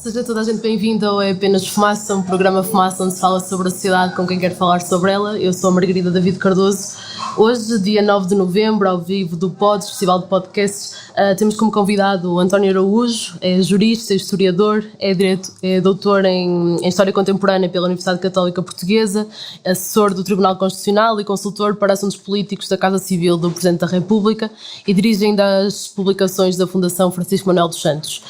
seja toda a gente bem-vinda ao É Apenas Fumaça, um programa Fumaça onde se fala sobre a sociedade com quem quer falar sobre ela. Eu sou a Margarida David Cardoso. Hoje, dia 9 de novembro, ao vivo do PODS, Festival de Podcasts, temos como convidado o António Araújo, é jurista, historiador, é doutor em História Contemporânea pela Universidade Católica Portuguesa, assessor do Tribunal Constitucional e consultor para assuntos políticos da Casa Civil do Presidente da República e dirige ainda as publicações da Fundação Francisco Manuel dos Santos.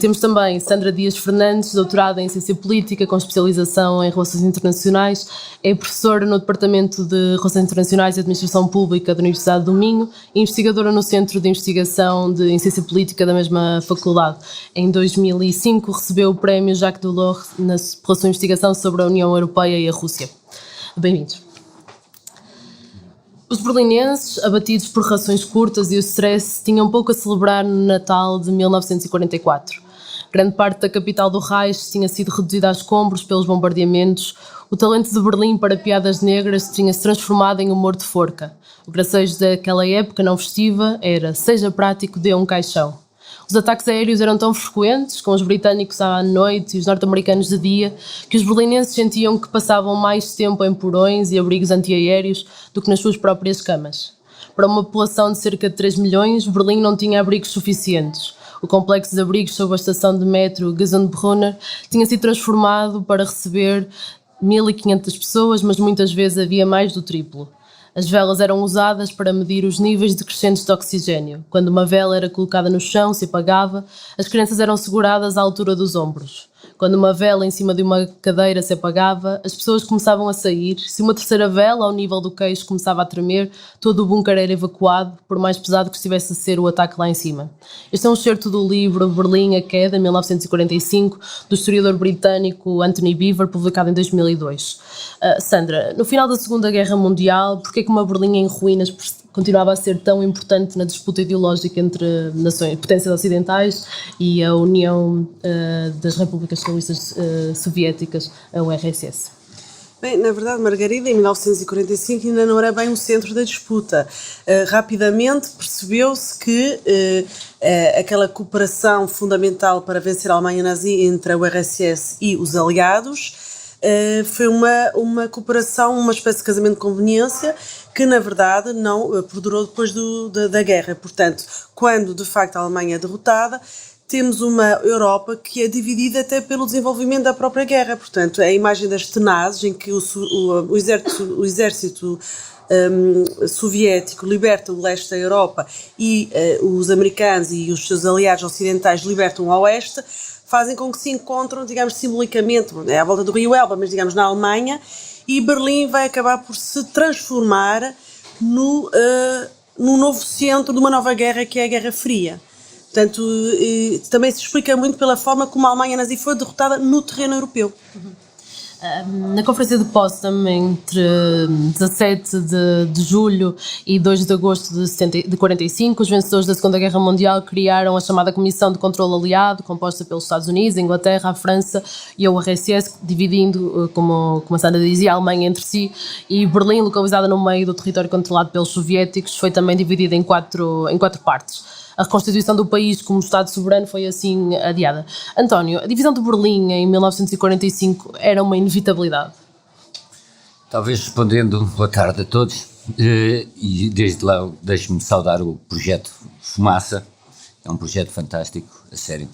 Temos também Sandra Dias Fernandes, doutorada em Ciência Política, com especialização em Relações Internacionais, é professora no Departamento de Relações Internacionais e Administração Pública da Universidade do Minho e investigadora no Centro de Investigação em Ciência Política da mesma faculdade. Em 2005 recebeu o Prémio Jacques Delors pela sua investigação sobre a União Europeia e a Rússia. Bem-vindos. Os berlinenses, abatidos por rações curtas e o stress, tinham pouco a celebrar no Natal de 1944. Grande parte da capital do Reich tinha sido reduzida a escombros pelos bombardeamentos. O talento de Berlim para piadas negras tinha-se transformado em humor de forca. O gracejo daquela época não festiva era: seja prático, dê um caixão. Os ataques aéreos eram tão frequentes, com os britânicos à noite e os norte-americanos de dia, que os berlinenses sentiam que passavam mais tempo em porões e abrigos antiaéreos do que nas suas próprias camas. Para uma população de cerca de 3 milhões, Berlim não tinha abrigos suficientes. O complexo de abrigos sob a estação de metro Gesundbrunnen tinha sido transformado para receber 1.500 pessoas, mas muitas vezes havia mais do triplo. As velas eram usadas para medir os níveis decrescentes de oxigênio. Quando uma vela era colocada no chão, se apagava, as crianças eram seguradas à altura dos ombros. Quando uma vela em cima de uma cadeira se apagava, as pessoas começavam a sair. Se uma terceira vela, ao nível do queixo, começava a tremer, todo o bunker era evacuado, por mais pesado que estivesse a ser o ataque lá em cima. Este é um excerto do livro Berlim, a Queda, 1945, do historiador britânico Anthony Beevor, publicado em 2002. Sandra, no final da Segunda Guerra Mundial, porquê é que uma Berlim em ruínas continuava a ser tão importante na disputa ideológica entre nações, potências ocidentais e a União das Repúblicas Socialistas Soviéticas, a URSS? Bem, na verdade, Margarida, em 1945 ainda não era bem o centro da disputa. Rapidamente percebeu-se que aquela cooperação fundamental para vencer a Alemanha nazi entre a URSS e os aliados foi uma cooperação, uma espécie de casamento de conveniência que, na verdade, não perdurou depois da guerra. Portanto, quando, de facto, a Alemanha é derrotada, temos uma Europa que é dividida até pelo desenvolvimento da própria guerra. Portanto, a imagem das tenazes, em que o exército soviético liberta o leste da Europa e os americanos e os seus aliados ocidentais libertam o oeste, fazem com que se encontram, digamos, simbolicamente, à volta do rio Elba, mas, digamos, na Alemanha, e Berlim vai acabar por se transformar num novo centro de uma nova guerra, que é a Guerra Fria. Portanto, também se explica muito pela forma como a Alemanha nazi foi derrotada no terreno europeu. Na Conferência de Potsdam, entre 17 de julho e 2 de agosto de 45, os vencedores da Segunda Guerra Mundial criaram a chamada Comissão de Controlo Aliado, composta pelos Estados Unidos, a Inglaterra, a França e a URSS, dividindo, como a Sandra dizia, a Alemanha entre si, e Berlim, localizada no meio do território controlado pelos soviéticos, foi também dividida em quatro partes. A reconstituição do país como Estado soberano foi assim adiada. António, a divisão de Berlim em 1945 era uma inevitabilidade? Talvez respondendo, boa tarde a todos, e desde lá deixe-me saudar o projeto Fumaça, é um projeto fantástico, a sério.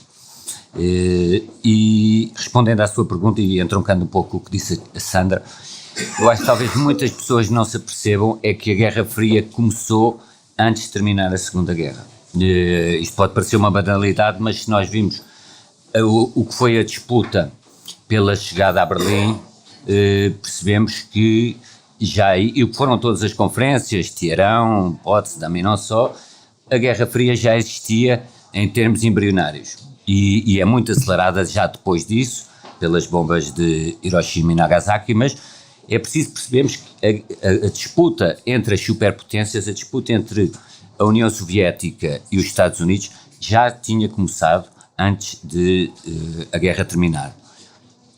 E respondendo à sua pergunta e entroncando um pouco o que disse a Sandra, eu acho que talvez muitas pessoas não se apercebam é que a Guerra Fria começou antes de terminar a Segunda Guerra. Isto pode parecer uma banalidade, mas se nós vimos o que foi a disputa pela chegada a Berlim, percebemos que e o que foram todas as conferências, Teherão, Potsdam e não só, a Guerra Fria já existia em termos embrionários e é muito acelerada já depois disso, pelas bombas de Hiroshima e Nagasaki, mas é preciso percebermos que a disputa entre as superpotências, a disputa entre a União Soviética e os Estados Unidos já tinha começado antes de a guerra terminar.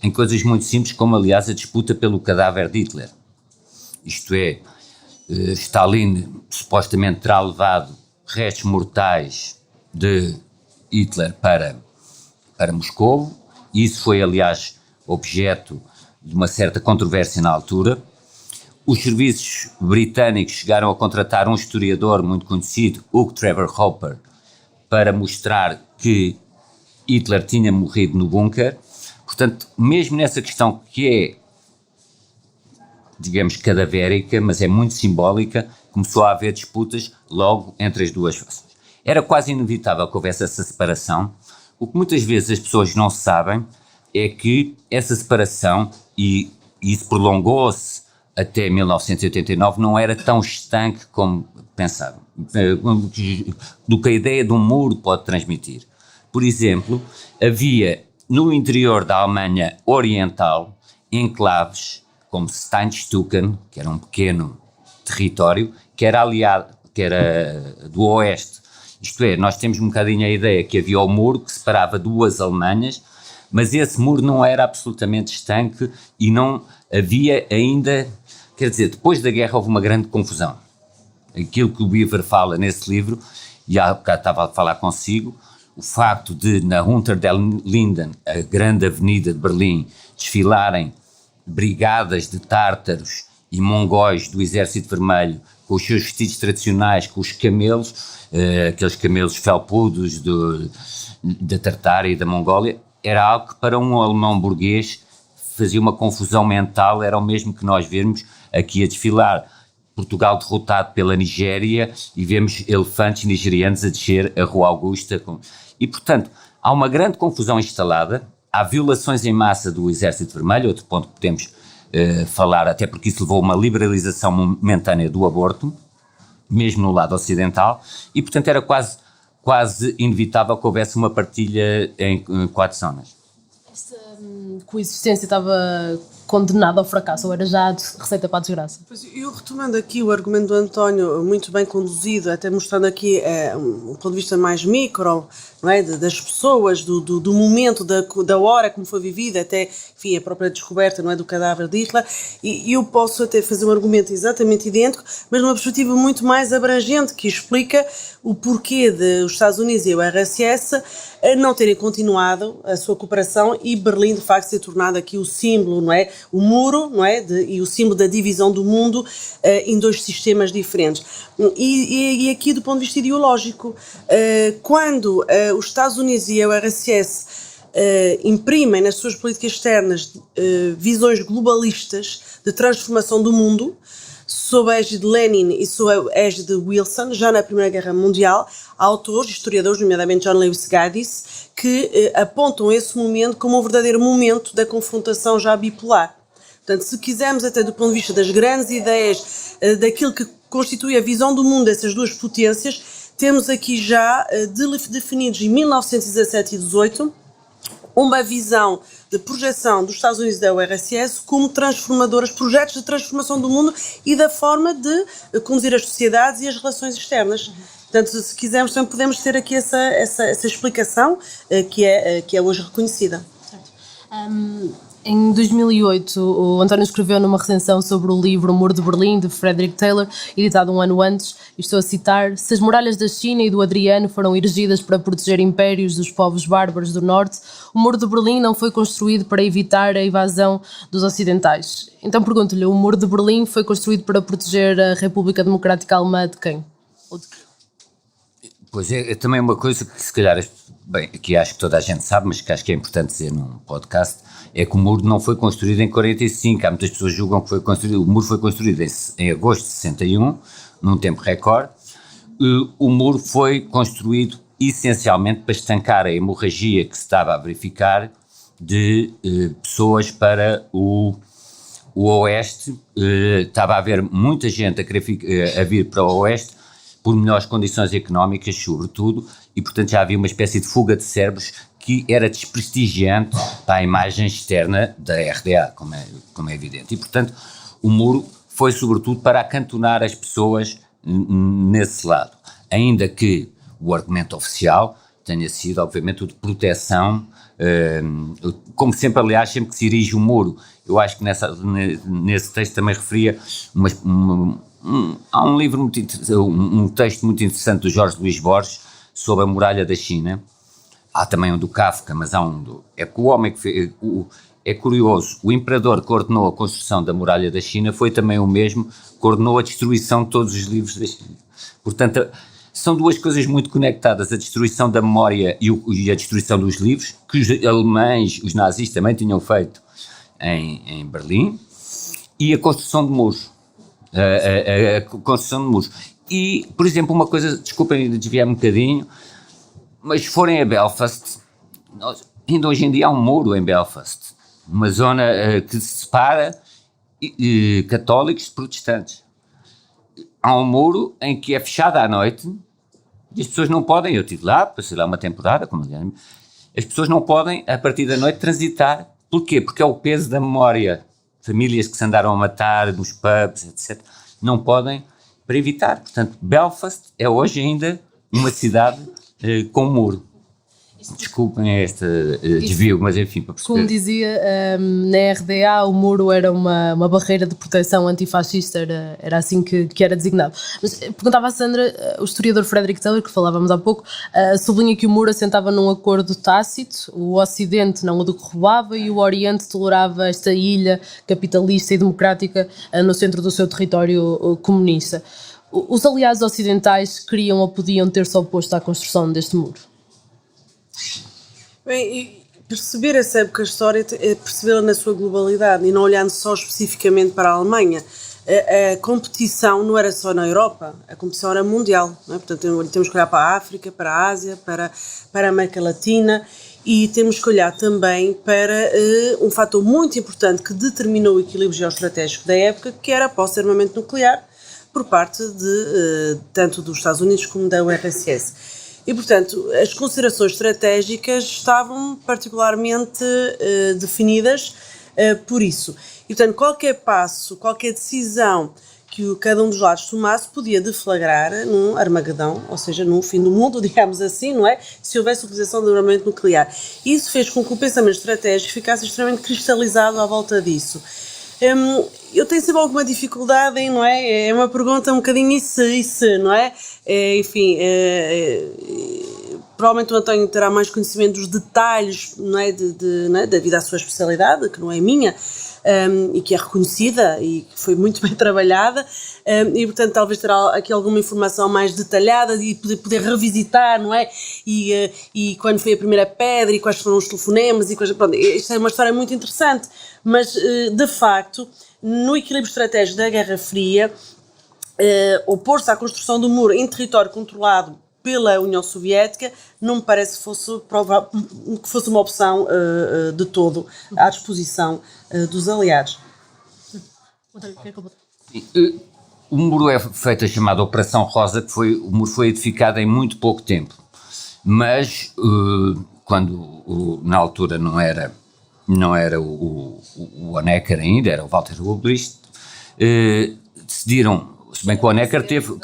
Em coisas muito simples, como aliás a disputa pelo cadáver de Hitler. Isto é, Stalin supostamente terá levado restos mortais de Hitler para Moscovo e isso foi, aliás, objeto de uma certa controvérsia na altura. Os serviços britânicos chegaram a contratar um historiador muito conhecido, Hugh Trevor Hopper, para mostrar que Hitler tinha morrido no bunker. Portanto, mesmo nessa questão que é, digamos, cadavérica, mas é muito simbólica, começou a haver disputas logo entre as duas fações. Era quase inevitável que houvesse essa separação. O que muitas vezes as pessoas não sabem é que essa separação, e isso prolongou-se até 1989, não era tão estanque como pensavam, do que a ideia de um muro pode transmitir. Por exemplo, havia no interior da Alemanha Oriental enclaves como Steinstücken, que era um pequeno território, que era aliado, que era do oeste. Isto é, nós temos um bocadinho a ideia que havia o muro que separava duas Alemanhas, mas esse muro não era absolutamente estanque e não havia ainda, quer dizer, depois da guerra houve uma grande confusão. Aquilo que o Beaver fala nesse livro, e há bocado estava a falar consigo, o facto de na Unter den Linden, a grande avenida de Berlim, desfilarem brigadas de tártaros e mongóis do Exército Vermelho com os seus vestidos tradicionais, com os camelos, aqueles camelos felpudos da Tartária e da Mongólia, era algo que para um alemão burguês fazia uma confusão mental, era o mesmo que nós vermos aqui a desfilar Portugal derrotado pela Nigéria e vemos elefantes nigerianos a descer a Rua Augusta. E, portanto, há uma grande confusão instalada, há violações em massa do Exército Vermelho, outro ponto que podemos falar, até porque isso levou a uma liberalização momentânea do aborto, mesmo no lado ocidental, e, portanto, era quase inevitável que houvesse uma partilha em 4 zonas. Esta coexistência estava condenada ao fracasso, ou era já receita para a desgraça? Pois, eu retomando aqui o argumento do António, muito bem conduzido, até mostrando aqui um ponto de vista mais micro, não é? Das pessoas, do momento, da hora como foi vivida, até, enfim, a própria descoberta, não é, do cadáver de Hitler, e eu posso até fazer um argumento exatamente idêntico, mas numa perspectiva muito mais abrangente, que explica o porquê dos Estados Unidos e o RSS não terem continuado a sua cooperação e Berlim, de facto, ser tornado aqui o símbolo, não é? O muro, não é? E o símbolo da divisão do mundo em 2 sistemas diferentes. E aqui, do ponto de vista ideológico, quando os Estados Unidos e a URSS imprimem nas suas políticas externas visões globalistas de transformação do mundo, sob a égide de Lenin e sob a égide de Wilson, já na Primeira Guerra Mundial, há autores, historiadores, nomeadamente John Lewis Gaddis, que apontam esse momento como um verdadeiro momento da confrontação já bipolar. Portanto, se quisermos até do ponto de vista das grandes ideias, daquilo que constitui a visão do mundo dessas duas potências, temos aqui já definidos em 1917 e 18 uma visão de projeção dos Estados Unidos e da URSS como transformadoras, projetos de transformação do mundo e da forma de conduzir as sociedades e as relações externas. Portanto, se quisermos, também podemos ter aqui essa explicação que é hoje reconhecida. Certo. Em 2008, o António escreveu numa recensão sobre o livro O Muro de Berlim, de Frederick Taylor, editado um ano antes, e estou a citar: "Se as muralhas da China e do Adriano foram erigidas para proteger impérios dos povos bárbaros do Norte, o Muro de Berlim não foi construído para evitar a invasão dos ocidentais." Então pergunto-lhe, o Muro de Berlim foi construído para proteger a República Democrática Alemã de quem? Ou de quê? Pois é também uma coisa que se calhar, bem, que acho que toda a gente sabe, mas que acho que é importante dizer num podcast, é que o muro não foi construído em 45, há muitas pessoas que julgam que foi construído, o muro foi construído em agosto de 61, num tempo recorde. O muro foi construído essencialmente para estancar a hemorragia que se estava a verificar de pessoas para o oeste. Estava a haver muita gente a vir para o oeste por melhores condições económicas, sobretudo, e portanto já havia uma espécie de fuga de cérebros que era desprestigiante para a imagem externa da RDA, como é evidente. E portanto o muro foi sobretudo para acantonar as pessoas nesse lado, ainda que o argumento oficial tenha sido obviamente o de proteção, como sempre, aliás, sempre que se erige um muro. Eu acho que nesse texto também referia há um livro, um texto muito interessante do Jorge Luís Borges sobre a muralha da China, há também um do Kafka, mas há um do... É que o homem que fez... É curioso, o imperador que ordenou a construção da muralha da China foi também o mesmo que ordenou a destruição de todos os livros da China. Portanto, são duas coisas muito conectadas, a destruição da memória e a destruição dos livros, que os alemães, os nazis também tinham feito em Berlim, e a construção de muros. A construção de muros. E, por exemplo, uma coisa, desculpem desviar-me um bocadinho, mas se forem a Belfast, ainda hoje em dia há um muro em Belfast, uma zona que separa católicos de protestantes. Há um muro em que é fechado à noite e as pessoas não podem, eu estive lá, passei lá uma temporada, as pessoas não podem, a partir da noite, transitar. Porquê? Porque é o peso da memória. Famílias que se andaram a matar nos pubs, etc., não podem, para evitar. Portanto, Belfast é hoje ainda uma cidade com muro. Desculpem este desvio, mas enfim, para perceber. Como dizia, na RDA o muro era uma barreira de proteção antifascista, era assim que era designado. Mas perguntava à Sandra, o historiador Frederick Taylor, que falávamos há pouco, sublinha que o muro assentava num acordo tácito, o Ocidente não o derrubava e o Oriente tolerava esta ilha capitalista e democrática no centro do seu território comunista. Os aliados ocidentais queriam ou podiam ter-se oposto à construção deste muro? Bem, perceber essa época histórica é percebê-la na sua globalidade e não olhando só especificamente para a Alemanha. A competição não era só na Europa, a competição era mundial, não é? Portanto, temos que olhar para a África, para a Ásia, para a América Latina e temos que olhar também para um fator muito importante que determinou o equilíbrio geoestratégico da época, que era a posse de armamento nuclear por parte tanto dos Estados Unidos como da URSS. E, portanto, as considerações estratégicas estavam particularmente definidas por isso. E, portanto, qualquer passo, qualquer decisão que cada um dos lados tomasse podia deflagrar num Armagedão, ou seja, num fim do mundo, digamos assim, não é? Se houvesse utilização de armamento nuclear. Isso fez com que o pensamento estratégico ficasse extremamente cristalizado à volta disso. Eu tenho sempre alguma dificuldade em, não é? É uma pergunta um bocadinho e se, não é? Enfim, provavelmente o António terá mais conhecimento dos detalhes, não é? Não é? Devido à sua especialidade, que não é minha, e que é reconhecida e que foi muito bem trabalhada, e portanto talvez terá aqui alguma informação mais detalhada e poder revisitar, não é? E quando foi a primeira pedra e quais foram os telefonemas e coisas, pronto, isto é uma história muito interessante, mas de facto no equilíbrio estratégico da Guerra Fria, opor-se à construção do muro em território controlado pela União Soviética não me parece que fosse uma opção de todo à disposição dos aliados. O muro é feito a chamada Operação Rosa, o muro foi edificado em muito pouco tempo, mas quando na altura não era o Honecker ainda, era o Walter Ulbricht, decidiram, se bem que o Honecker teve,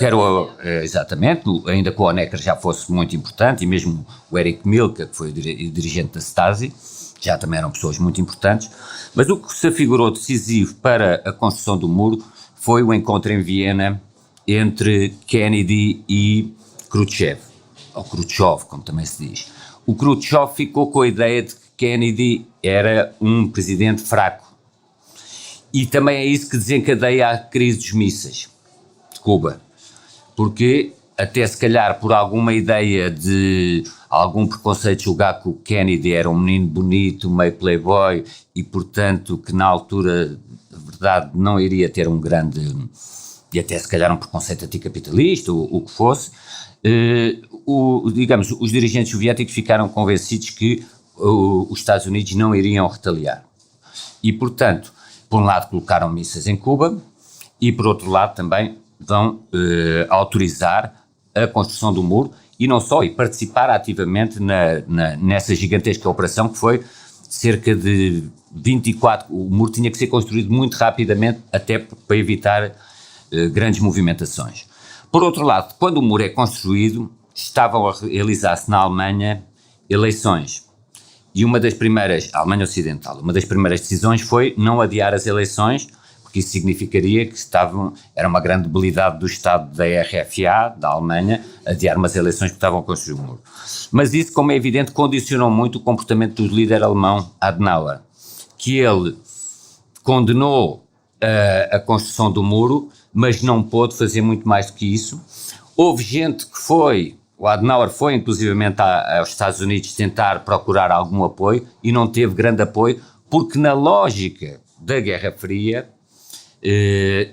exatamente, ainda que o Honecker já fosse muito importante, e mesmo o Erich Milke, que foi o dirigente da Stasi, já também eram pessoas muito importantes, mas o que se afigurou decisivo para a construção do muro foi o encontro em Viena entre Kennedy e Khrushchev, ou Khrushchev, como também se diz. O Khrushchev ficou com a ideia de que Kennedy era um presidente fraco. E também é isso que desencadeia a crise dos mísseis de Cuba. Porque, até se calhar por alguma ideia de algum preconceito, julgar que o Kennedy era um menino bonito, meio playboy, e portanto que na altura, na verdade, não iria ter um grande, e até se calhar um preconceito anticapitalista, o que fosse, digamos, os dirigentes soviéticos ficaram convencidos que os Estados Unidos não iriam retaliar. E, portanto, por um lado colocaram mísseis em Cuba e, por outro lado, também vão autorizar a construção do muro e não só, e participar ativamente nessa gigantesca operação que foi cerca de 24, o muro tinha que ser construído muito rapidamente até para evitar grandes movimentações. Por outro lado, quando o muro é construído, estavam a realizar-se na Alemanha eleições. E uma das primeiras, a Alemanha Ocidental, uma das primeiras decisões foi não adiar as eleições, porque isso significaria que era uma grande debilidade do Estado da RFA, da Alemanha, adiar umas eleições que estavam a construir o muro. Mas isso, como é evidente, condicionou muito o comportamento do líder alemão Adenauer, que ele condenou a construção do muro, mas não pôde fazer muito mais do que isso. Houve gente que o Adenauer foi inclusivamente aos Estados Unidos tentar procurar algum apoio e não teve grande apoio, porque na lógica da Guerra Fria,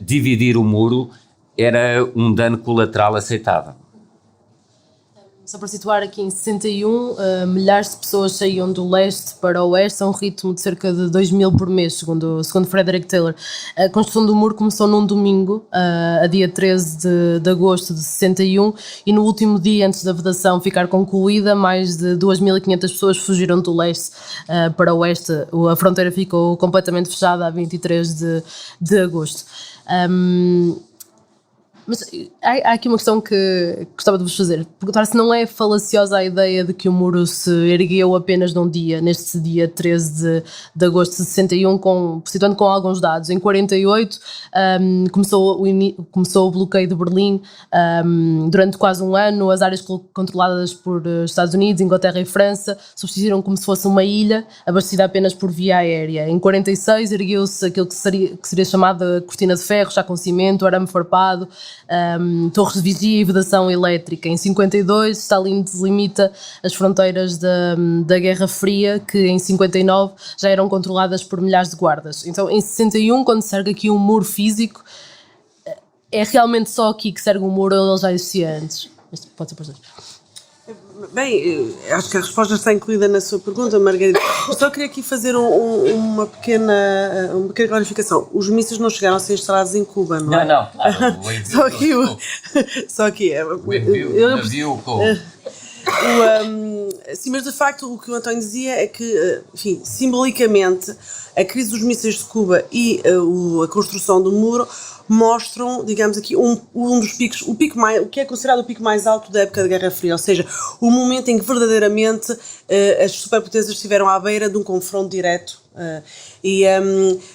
dividir o muro era um dano colateral aceitável. Só para situar, aqui em 61, milhares de pessoas saíam do leste para o oeste a um ritmo de cerca de 2.000 por mês, segundo Frederick Taylor. A construção do muro começou num domingo, a dia 13 de agosto de 61, e no último dia antes da vedação ficar concluída, mais de 2.500 pessoas fugiram do leste para o oeste. A fronteira ficou completamente fechada a 23 de agosto. Mas há aqui uma questão que gostava de vos fazer. Perguntar se não é falaciosa a ideia de que o muro se ergueu apenas num dia, neste dia 13 de agosto de 61, situando com alguns dados. Em 48 começou o bloqueio de Berlim. Durante quase um ano, as áreas controladas por Estados Unidos, Inglaterra e França subsistiram como se fosse uma ilha, abastecida apenas por via aérea. Em 46 ergueu-se aquilo que seria chamada cortina de ferro, já com cimento, arame farpado, torres de vigia e vedação elétrica. Em 52, Stalin delimita as fronteiras da Guerra Fria, que em 59 já eram controladas por milhares de guardas. Então, em 61, quando se ergue aqui um muro físico, é realmente só aqui que se ergue um muro, ou ele já existia antes? Isto pode ser para os dois. Bem, acho que a resposta está incluída na sua pergunta, Margarida. Eu só queria aqui fazer uma pequena clarificação. Os mísseis não chegaram a ser instalados em Cuba, não é? Não. Só aqui. O envio sim, mas de facto o que o António dizia é que, enfim, simbolicamente, a crise dos mísseis de Cuba e a construção do muro mostram, digamos aqui, um dos picos, o que é considerado o pico mais alto da época da Guerra Fria, ou seja, o momento em que verdadeiramente as superpotências estiveram à beira de um confronto direto.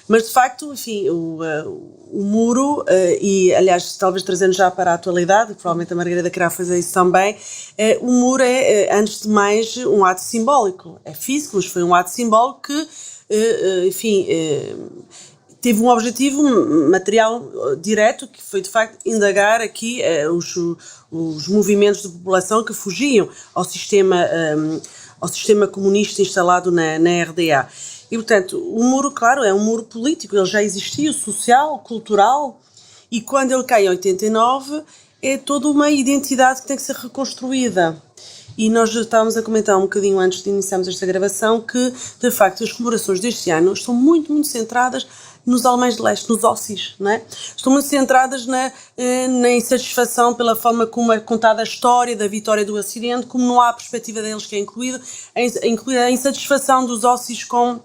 Mas de facto, enfim, o muro, e aliás, talvez trazendo já para a atualidade, provavelmente a Margarida querá fazer isso também, o muro é, antes de mais, um ato simbólico. É físico, mas foi um ato simbólico que, enfim, teve um objetivo material direto, que foi de facto indagar aqui os movimentos de população que fugiam ao sistema comunista instalado na RDA. E, portanto, o muro, claro, é um muro político, ele já existia, social, cultural, e quando ele cai em 89, é toda uma identidade que tem que ser reconstruída. E nós já estávamos a comentar um bocadinho antes de iniciarmos esta gravação que, de facto, as comemorações deste ano estão muito, muito centradas nos alemães de leste, nos ossis, não é? Estão muito centradas na insatisfação pela forma como é contada a história da vitória do Ocidente, como não há a perspectiva deles que é incluída a insatisfação dos ossis com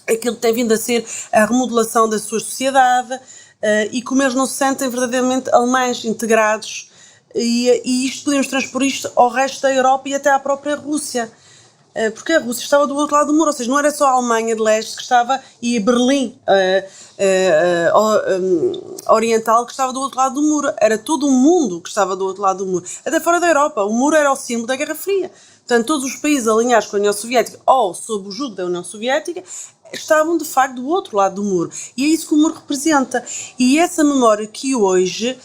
aquilo que tem vindo a ser a remodelação da sua sociedade, e como eles não se sentem verdadeiramente alemães integrados, e isto podemos transpor isto ao resto da Europa e até à própria Rússia. Porque a Rússia estava do outro lado do muro, ou seja, não era só a Alemanha de leste que estava, e Berlim oriental que estava do outro lado do muro, era todo o mundo que estava do outro lado do muro, até fora da Europa. O muro era o símbolo da Guerra Fria. Portanto, todos os países alinhados com a União Soviética ou sob o jugo da União Soviética estavam de facto do outro lado do muro, e é isso que o muro representa. E essa memória que hoje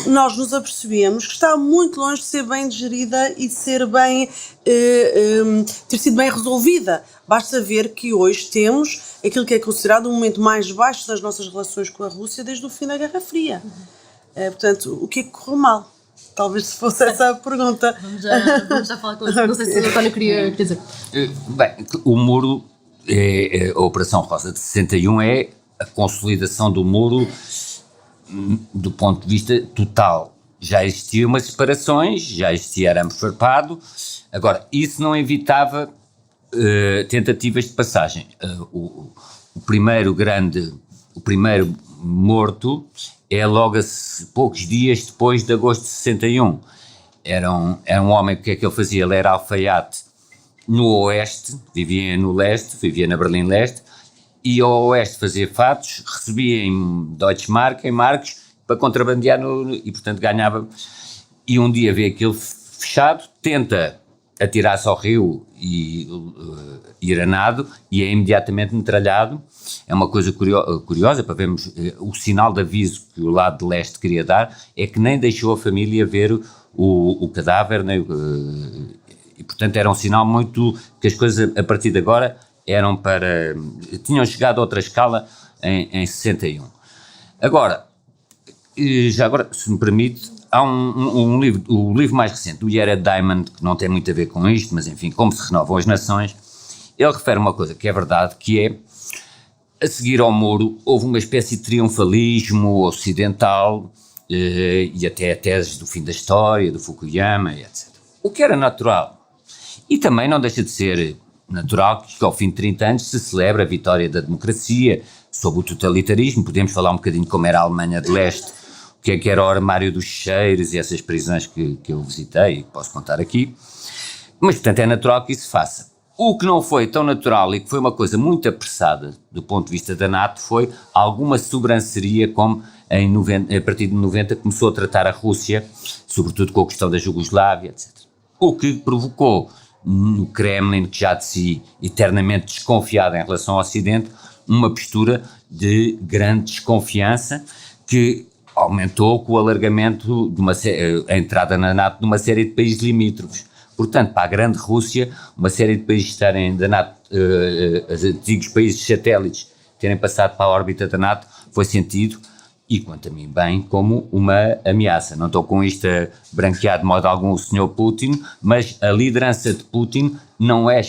nós nos apercebemos que está muito longe de ser bem digerida e de ser bem, ter sido bem resolvida. Basta ver que hoje temos aquilo que é considerado o momento mais baixo das nossas relações com a Rússia desde o fim da Guerra Fria. Portanto, o que é que correu mal? Talvez se fosse essa a pergunta. Vamos já falar com isso. Não sei se o António queria dizer. Bem, o muro, a Operação Rosa de 61 é a consolidação do muro do ponto de vista total. Já existiam umas separações, já existia arame farpado. Agora, isso não evitava tentativas de passagem. O primeiro morto é logo poucos dias depois de agosto de 61. Era um homem, o que é que ele fazia? Ele era alfaiate no oeste, vivia no leste, vivia na Berlim Leste, ia ao oeste fazer fatos, recebia em Deutsche Mark, em marcos, para contrabandear e portanto ganhava. E um dia vê aquilo fechado, tenta atirar-se ao rio e ir a nado e é imediatamente metralhado. É uma coisa curiosa para vermos o sinal de aviso que o lado de leste queria dar, é que nem deixou a família ver o cadáver, né? E portanto era um sinal muito, que as coisas a partir de agora eram para, tinham chegado a outra escala em 61. Agora, já agora, se me permite, há um livro, o livro mais recente, do Jared Diamond, que não tem muito a ver com isto, mas enfim, como se renovam as nações, ele refere uma coisa que é verdade, que é, a seguir ao muro, houve uma espécie de triunfalismo ocidental, e até a tese do fim da história, do Fukuyama, etc. O que era natural. E também não deixa de ser natural que ao fim de 30 anos se celebra a vitória da democracia sobre o totalitarismo. Podemos falar um bocadinho como era a Alemanha de Leste, o que era o armário dos cheiros e essas prisões que eu visitei e que posso contar aqui. Mas, portanto, é natural que isso se faça. O que não foi tão natural e que foi uma coisa muito apressada do ponto de vista da NATO foi alguma sobranceria, como a partir de 90 começou a tratar a Rússia, sobretudo com a questão da Jugoslávia, etc. O que provocou no Kremlin, que já de si eternamente desconfiado em relação ao Ocidente, uma postura de grande desconfiança que aumentou com o alargamento a entrada na NATO de uma série de países limítrofes. Portanto, para a grande Rússia, uma série de países estarem da NATO, os antigos países satélites terem passado para a órbita da NATO, foi sentido, e quanto a mim bem, como uma ameaça. Não estou com isto a branquear de modo algum o Sr. Putin, mas a liderança de Putin não é,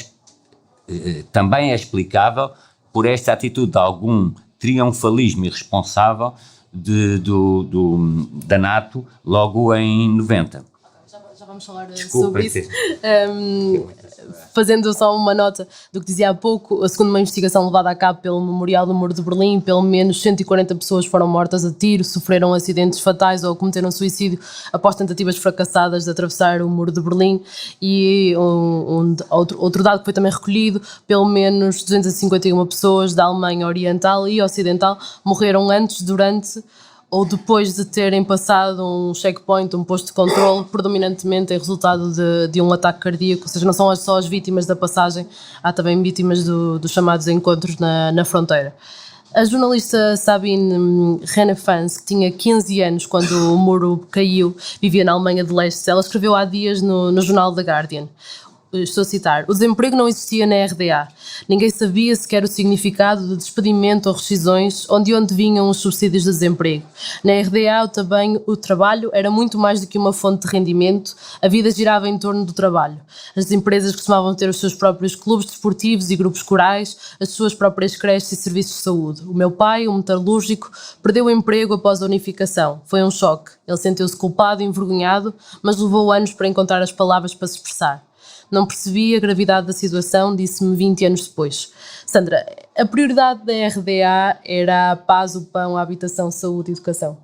também é explicável por esta atitude de algum triunfalismo irresponsável da NATO logo em 90. Já vamos falar Desculpa, sobre isso. Fazendo só uma nota do que dizia há pouco, segundo uma investigação levada a cabo pelo Memorial do Muro de Berlim, pelo menos 140 pessoas foram mortas a tiro, sofreram acidentes fatais ou cometeram suicídio após tentativas fracassadas de atravessar o Muro de Berlim. E outro dado que foi também recolhido, pelo menos 251 pessoas da Alemanha Oriental e Ocidental morreram antes, durante ou depois de terem passado um checkpoint, um posto de controle, predominantemente em resultado de um ataque cardíaco. Ou seja, não são só as vítimas da passagem, há também vítimas dos chamados encontros na fronteira. A jornalista Sabine Renefans, que tinha 15 anos quando o muro caiu, vivia na Alemanha de Leste, ela escreveu há dias no jornal The Guardian. Estou a citar: o desemprego não existia na RDA. Ninguém sabia sequer o significado de despedimento ou rescisões, de onde vinham os subsídios de desemprego. Na RDA, o trabalho era muito mais do que uma fonte de rendimento, a vida girava em torno do trabalho. As empresas costumavam ter os seus próprios clubes desportivos e grupos corais, as suas próprias creches e serviços de saúde. O meu pai, um metalúrgico, perdeu o emprego após a unificação. Foi um choque. Ele sentiu-se culpado e envergonhado, mas levou anos para encontrar as palavras para se expressar. Não percebi a gravidade da situação, disse-me 20 anos depois. Sandra, a prioridade da RDA era a paz, o pão, a habitação, saúde e educação?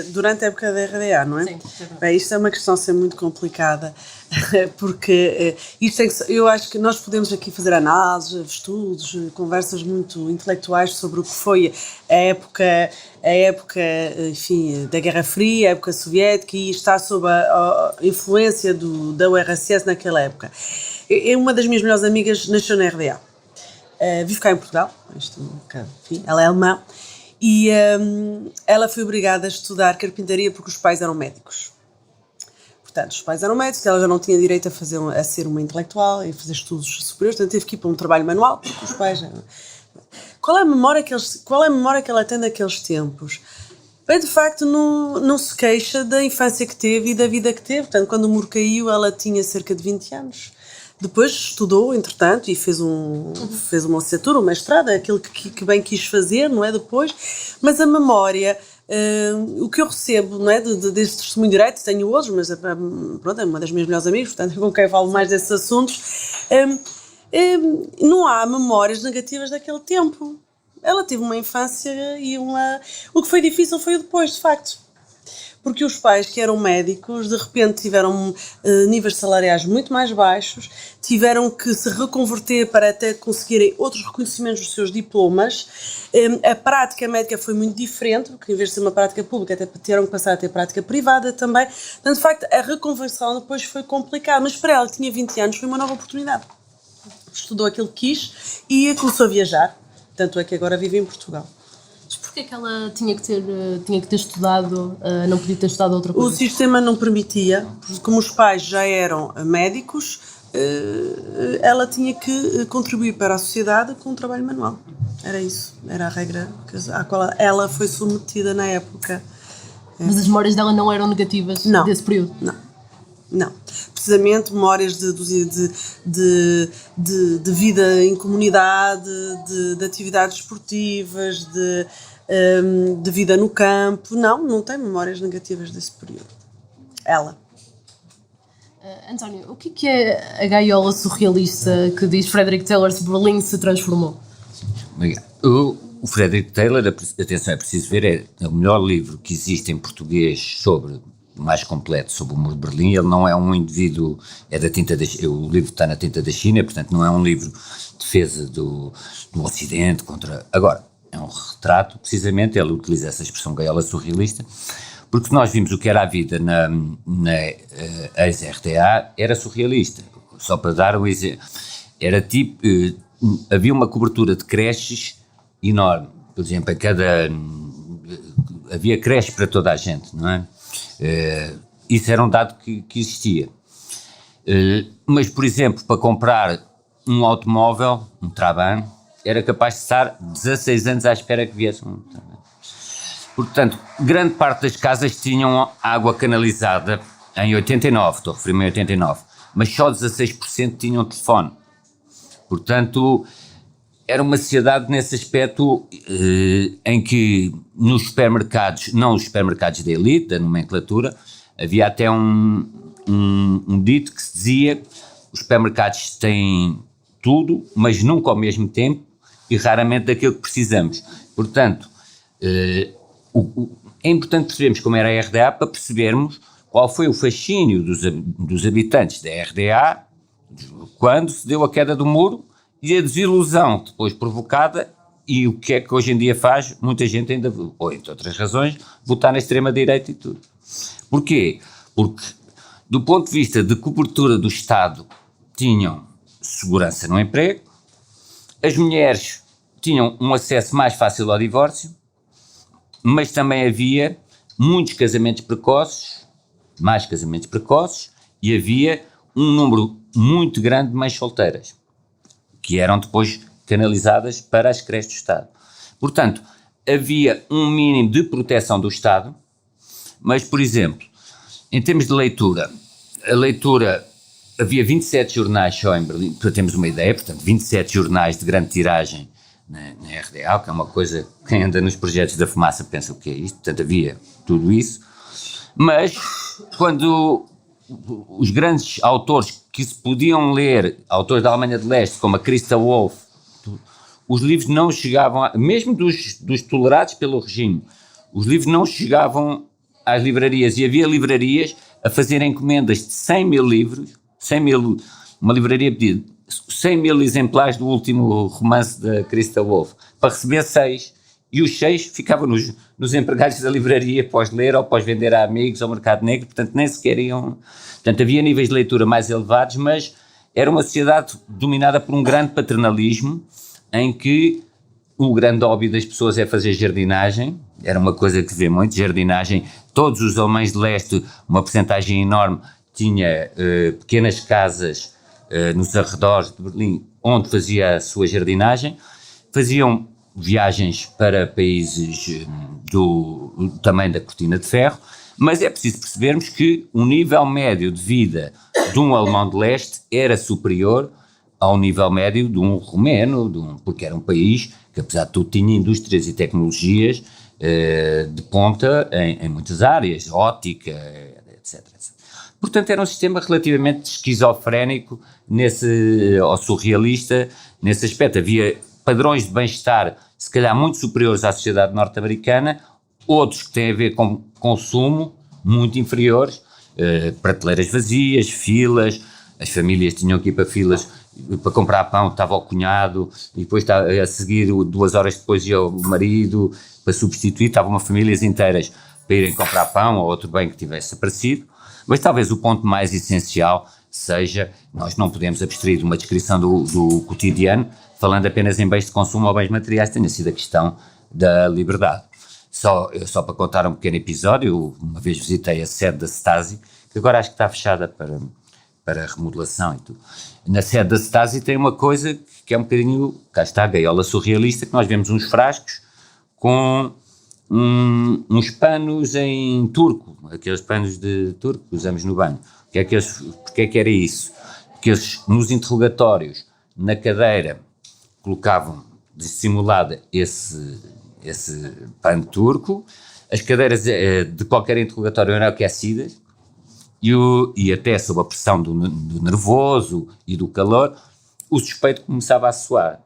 Durante a época da RDA, não é? Sim. Bem, isto é uma questão sempre muito complicada, porque eu acho que nós podemos aqui fazer análises, estudos, conversas muito intelectuais sobre o que foi a época, enfim, da Guerra Fria, a época soviética, e está sob a influência da URSS naquela época. Uma das minhas melhores amigas nasceu na RDA. Vive cá em Portugal, enfim, ela é alemã. E ela foi obrigada a estudar carpintaria porque os pais eram médicos. Portanto, os pais eram médicos, ela já não tinha direito a ser uma intelectual e fazer estudos superiores, portanto teve que ir para um trabalho manual porque os pais... Qual é a memória que ela tem daqueles tempos? Bem, de facto, não se queixa da infância que teve e da vida que teve. Portanto, quando o muro caiu, ela tinha cerca de 20 anos. Depois estudou, entretanto, e fez uma licenciatura, um mestrado, aquilo que bem quis fazer, não é, depois. Mas a memória, o que eu recebo, não é, desse testemunho direto, tenho outros, mas pronto, é uma das minhas melhores amigas, portanto, com quem falo mais desses assuntos, não há memórias negativas daquele tempo. Ela teve uma infância e o que foi difícil foi o depois, de facto. porque os pais que eram médicos de repente tiveram níveis salariais muito mais baixos, tiveram que se reconverter para até conseguirem outros reconhecimentos dos seus diplomas. A prática médica foi muito diferente, porque em vez de ser uma prática pública até tiveram que passar a ter prática privada também. Portanto, de facto, a reconversão depois foi complicada, mas para ela, que tinha 20 anos, foi uma nova oportunidade. Estudou aquilo que quis e começou a viajar, tanto é que agora vive em Portugal. Mas porquê que ela tinha que ter estudado, não podia ter estudado outra coisa? O sistema não permitia, porque como os pais já eram médicos, ela tinha que contribuir para a sociedade com um trabalho manual. Era isso, era a regra à qual ela foi submetida na época. Mas as memórias dela não eram negativas desse período? Não. Precisamente memórias de vida em comunidade, de atividades esportivas, de vida no campo. Não tem memórias negativas desse período. Ela. António, o que é a gaiola surrealista que diz Frederick Taylor se Berlim se transformou? Obrigado. O Frederick Taylor, atenção, é preciso ver, é o melhor livro que existe em português sobre, mais completo, sobre o Muro de Berlim. Ele não é um indivíduo, o livro está na tinta da China, portanto não é um livro de defesa do Ocidente contra... Agora, é um retrato, precisamente, ele utiliza essa expressão gaiola surrealista, porque nós vimos o que era a vida na ex-RDA, era surrealista. Só para dar um exemplo, era tipo, havia uma cobertura de creches enorme, por exemplo, havia creches para toda a gente, não é? Isso era um dado que existia. Mas, por exemplo, para comprar um automóvel, um Trabant, era capaz de estar 16 anos à espera que viesse um Trabant. Portanto, grande parte das casas tinham água canalizada em 89, estou a referir-me em 89, mas só 16% tinham telefone. Portanto, era uma sociedade nesse aspecto em que nos supermercados, não os supermercados da elite, da nomenclatura, havia até um dito que se dizia: os supermercados têm tudo, mas nunca ao mesmo tempo e raramente daquilo que precisamos. Portanto, é importante percebermos como era a RDA para percebermos qual foi o fascínio dos habitantes da RDA quando se deu a queda do muro e a desilusão depois provocada, e o que é que hoje em dia faz muita gente ainda, ou entre outras razões, votar na extrema-direita e tudo. Porquê? Porque do ponto de vista de cobertura do Estado tinham segurança no emprego, as mulheres tinham um acesso mais fácil ao divórcio, mas também havia muitos casamentos precoces, mais casamentos precoces, e havia um número muito grande de mães solteiras, que eram depois canalizadas para as creches do Estado. Portanto, havia um mínimo de proteção do Estado, mas, por exemplo, em termos de leitura, a leitura, havia 27 jornais só em Berlim, para termos uma ideia, portanto, 27 jornais de grande tiragem na RDA, que é uma coisa, quem anda nos projetos da fumaça pensa o que é isto, portanto, havia tudo isso, mas quando os grandes autores que se podiam ler, autores da Alemanha de Leste, como a Christa Wolf, os livros não chegavam, mesmo dos tolerados pelo regime, os livros não chegavam às livrarias, e havia livrarias a fazer encomendas de 100 mil livros, uma livraria pedia 100 mil exemplares do último romance da Christa Wolf, para receber 6, e os 6 ficavam nos empregados da livraria após ler ou após vender a amigos ao mercado negro, portanto nem sequer iam... Portanto, havia níveis de leitura mais elevados, mas era uma sociedade dominada por um grande paternalismo, em que o grande hobby das pessoas é fazer jardinagem, era uma coisa que se vê muito, jardinagem. Todos os alemães de leste, uma percentagem enorme, tinha pequenas casas nos arredores de Berlim, onde fazia a sua jardinagem, faziam viagens para países do tamanho da Cortina de Ferro, mas é preciso percebermos que o nível médio de vida de um alemão de leste era superior ao nível médio de um romeno, porque era um país que, apesar de tudo, tinha indústrias e tecnologias de ponta em muitas áreas, óptica, etc. Portanto, era um sistema relativamente esquizofrénico, ou surrealista, nesse aspecto. Havia padrões de bem-estar, se calhar, muito superiores à sociedade norte-americana, outros que têm a ver com consumo, muito inferiores, prateleiras vazias, filas, as famílias tinham que ir para filas para comprar pão, estava o cunhado, e depois a seguir, 2 horas depois ia o marido para substituir, estavam famílias inteiras para irem comprar pão ou outro bem que tivesse aparecido. Mas talvez o ponto mais essencial seja, nós não podemos abstrair de uma descrição do cotidiano, falando apenas em bens de consumo ou bens materiais, tenha sido a questão da liberdade. Só para contar um pequeno episódio, uma vez visitei a sede da Stasi, que agora acho que está fechada para remodelação e tudo. Na sede da Stasi tem uma coisa que é um bocadinho, cá está a gaiola surrealista, que nós vemos uns frascos com uns panos em turco, aqueles panos de turco que usamos no banho. Porque é que era isso? Porque eles, nos interrogatórios, na cadeira, colocavam dissimulada esse pano turco, as cadeiras de qualquer interrogatório eram aquecidas, e até sob a pressão do nervoso e do calor, o suspeito começava a suar.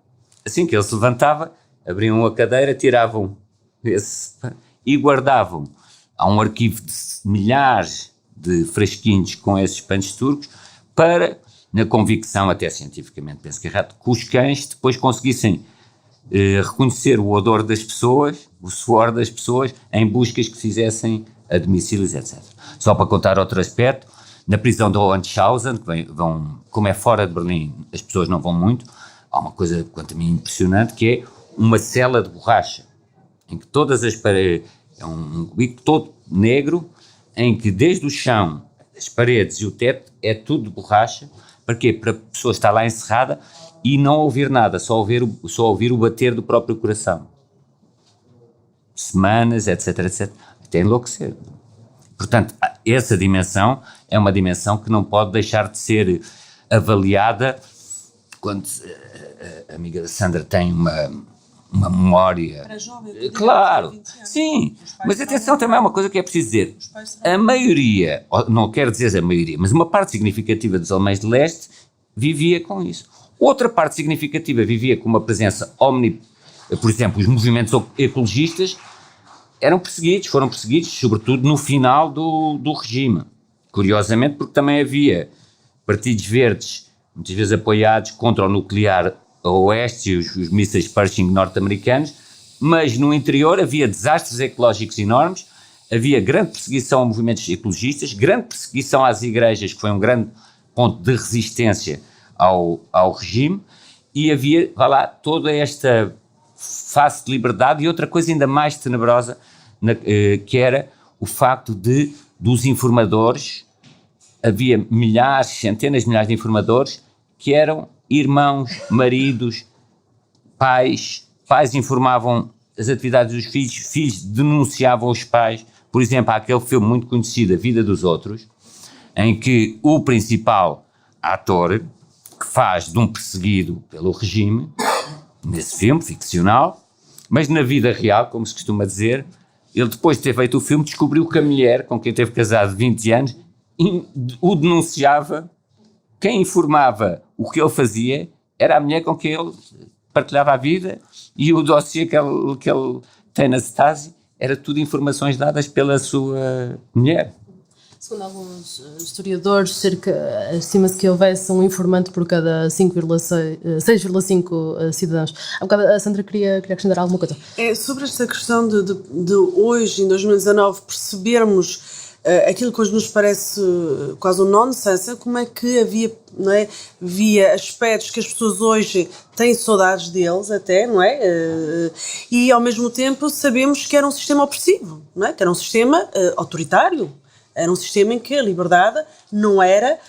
Assim que ele se levantava, abriam a cadeira, tiravam esse e guardavam. Há um arquivo de milhares de frasquinhos com esses panos turcos para, na convicção, até cientificamente penso que é errado, que os cães depois conseguissem reconhecer o odor das pessoas, o suor das pessoas, em buscas que fizessem a domicílios, etc. Só para contar outro aspecto, na prisão de Hohenschausen, como é fora de Berlim, as pessoas não vão muito, há uma coisa, quanto a mim, impressionante, que é uma cela de borracha, em que todas as paredes, é um cubico todo negro, em que desde o chão, as paredes e o teto, é tudo de borracha. Para quê? Para a pessoa estar lá encerrada e não ouvir nada, só ouvir o bater do próprio coração. Semanas, etc, etc, até enlouquecer. Portanto, essa dimensão é uma dimensão que não pode deixar de ser avaliada quando a amiga da Sandra tem uma memória. Era jovem, claro, sim, mas atenção, também é uma coisa que é preciso dizer. A maioria, não quero dizer a maioria, mas uma parte significativa dos alemães de leste vivia com isso. Outra parte significativa vivia com uma presença por exemplo, os movimentos ecologistas foram perseguidos, sobretudo no final do regime. Curiosamente, porque também havia partidos verdes, muitas vezes apoiados contra o nuclear a oeste e os mísseis Pershing norte-americanos, mas no interior havia desastres ecológicos enormes, havia grande perseguição a movimentos ecologistas, grande perseguição às igrejas, que foi um grande ponto de resistência ao regime, e havia, toda esta face de liberdade. E outra coisa ainda mais tenebrosa, que era o facto dos informadores, havia milhares, centenas de milhares de informadores que eram irmãos, maridos, pais informavam as atividades dos filhos denunciavam os pais. Por exemplo, há aquele filme muito conhecido, A Vida dos Outros, em que o principal ator, que faz de um perseguido pelo regime, nesse filme ficcional, mas na vida real, como se costuma dizer, ele depois de ter feito o filme descobriu que a mulher com quem teve casado 20 anos o denunciava. Quem informava o que ele fazia era a mulher com quem ele partilhava a vida, e o dossiê que ele tem na Stasi era tudo informações dadas pela sua mulher. Segundo alguns historiadores, estima-se que houvesse um informante por cada 6,5 cidadãos. Há bocado a Sandra queria acrescentar alguma coisa. Sobre esta questão de hoje, em 2019, percebermos aquilo que hoje nos parece quase um nonsense, como é que havia aspectos que as pessoas hoje têm saudades deles até, não é? E ao mesmo tempo sabemos que era um sistema opressivo, não é? Que era um sistema autoritário, era um sistema em que a liberdade não era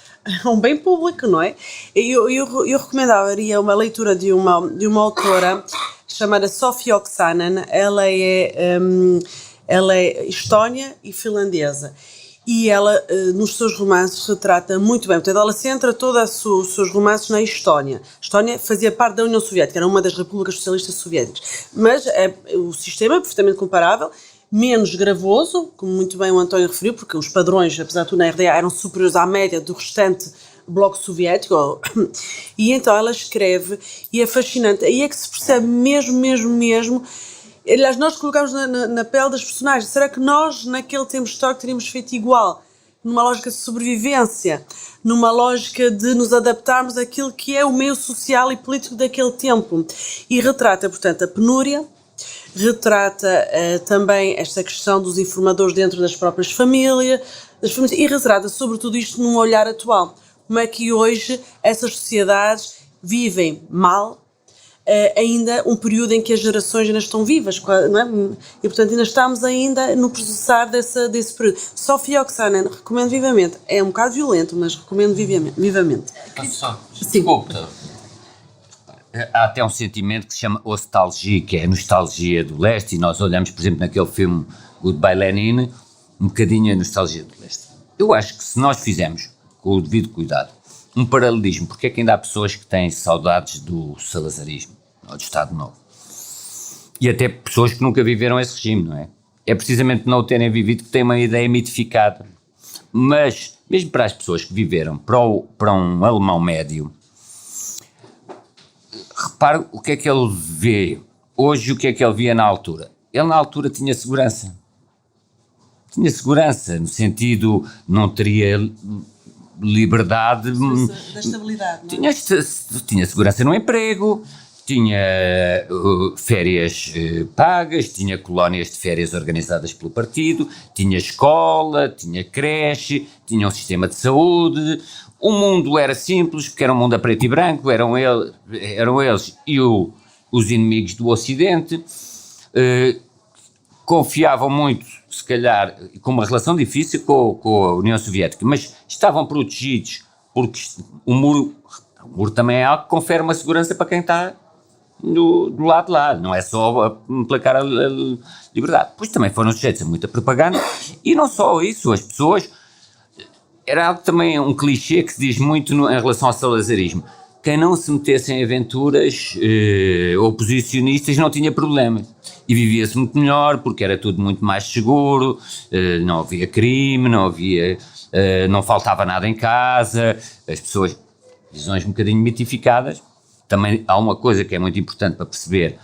um bem público, não é? Eu recomendaria uma leitura de uma autora chamada Sofia Oksanen. Ela é estónia e finlandesa, e ela nos seus romances retrata muito bem, portanto ela centra todos os seus romances na Estónia. A Estónia fazia parte da União Soviética, era uma das repúblicas socialistas soviéticas, mas o sistema é perfeitamente comparável, menos gravoso, como muito bem o António referiu, porque os padrões, apesar de tudo, na RDA eram superiores à média do restante bloco soviético, e então ela escreve, e é fascinante, aí é que se percebe mesmo Aliás, nós colocamos na pele das personagens. Será que nós, naquele tempo histórico, teríamos feito igual? Numa lógica de sobrevivência, numa lógica de nos adaptarmos àquilo que é o meio social e político daquele tempo. E retrata, portanto, a penúria, retrata também esta questão dos informadores dentro das próprias famílias, e retrata, sobretudo, isto num olhar atual. Como é que hoje essas sociedades vivem mal, ainda um período em que as gerações ainda estão vivas, não é? E portanto ainda estamos ainda no processar desse período. Sofia Oksanen, recomendo vivamente. É um bocado violento, mas recomendo vivamente. Desculpa. Há até um sentimento que se chama nostalgia, que é a nostalgia do leste, e nós olhamos, por exemplo, naquele filme Goodbye Lenin, um bocadinho a nostalgia do leste. Eu acho que se nós fizermos, com o devido cuidado, um paralelismo, porque é que ainda há pessoas que têm saudades do salazarismo, ou do Estado Novo, e até pessoas que nunca viveram esse regime, não é? É precisamente não o terem vivido que têm uma ideia mitificada. Mas, mesmo para as pessoas que viveram, para um alemão médio, repare o que é que ele vê hoje e o que é que ele via na altura. Ele na altura tinha segurança. Tinha segurança, no sentido, não teria liberdade. Da estabilidade, não é? Tinha segurança no emprego, tinha férias pagas, tinha colónias de férias organizadas pelo partido, tinha escola, tinha creche, tinha um sistema de saúde. O mundo era simples, porque era um mundo a preto e branco, eram eles e os inimigos do Ocidente. Confiavam muito, se calhar, com uma relação difícil com a União Soviética, mas estavam protegidos, porque o muro também é algo que confere uma segurança para quem está do lado de lá, não é só placar a liberdade. Pois também foram sujeitos a muita propaganda, e não só isso, as pessoas, era algo também, um clichê que se diz muito em relação ao salazarismo, quem não se metesse em aventuras oposicionistas não tinha problemas. E vivia-se muito melhor, porque era tudo muito mais seguro, não havia crime, não faltava nada em casa, as pessoas, visões um bocadinho mitificadas. Também há uma coisa que é muito importante para perceber,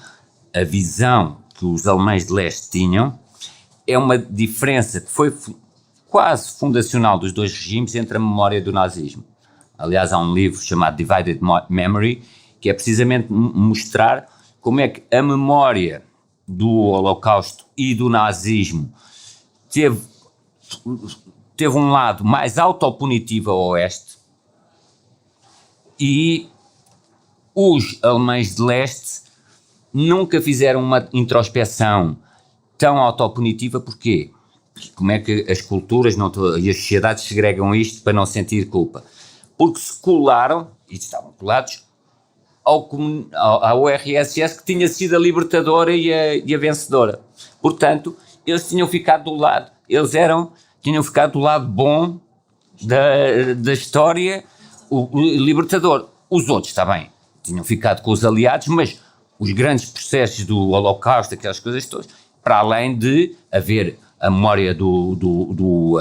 a visão que os alemães de leste tinham, é uma diferença que foi quase fundacional dos dois regimes entre a memória do nazismo. Aliás, há um livro chamado Divided Memory, que é precisamente mostrar como é que a memória do Holocausto e do nazismo teve um lado mais autopunitivo ao oeste, e os alemães de leste nunca fizeram uma introspeção tão autopunitiva. Porquê? Como é que as culturas e as sociedades segregam isto para não sentir culpa? Porque se colaram, e estavam colados, ao URSS, que tinha sido a libertadora e a vencedora. Portanto, eles tinham ficado do lado, tinham ficado do lado bom da história, o libertador. Os outros, está bem, tinham ficado com os aliados, mas os grandes processos do Holocausto, aquelas coisas todas, para além de haver a memória do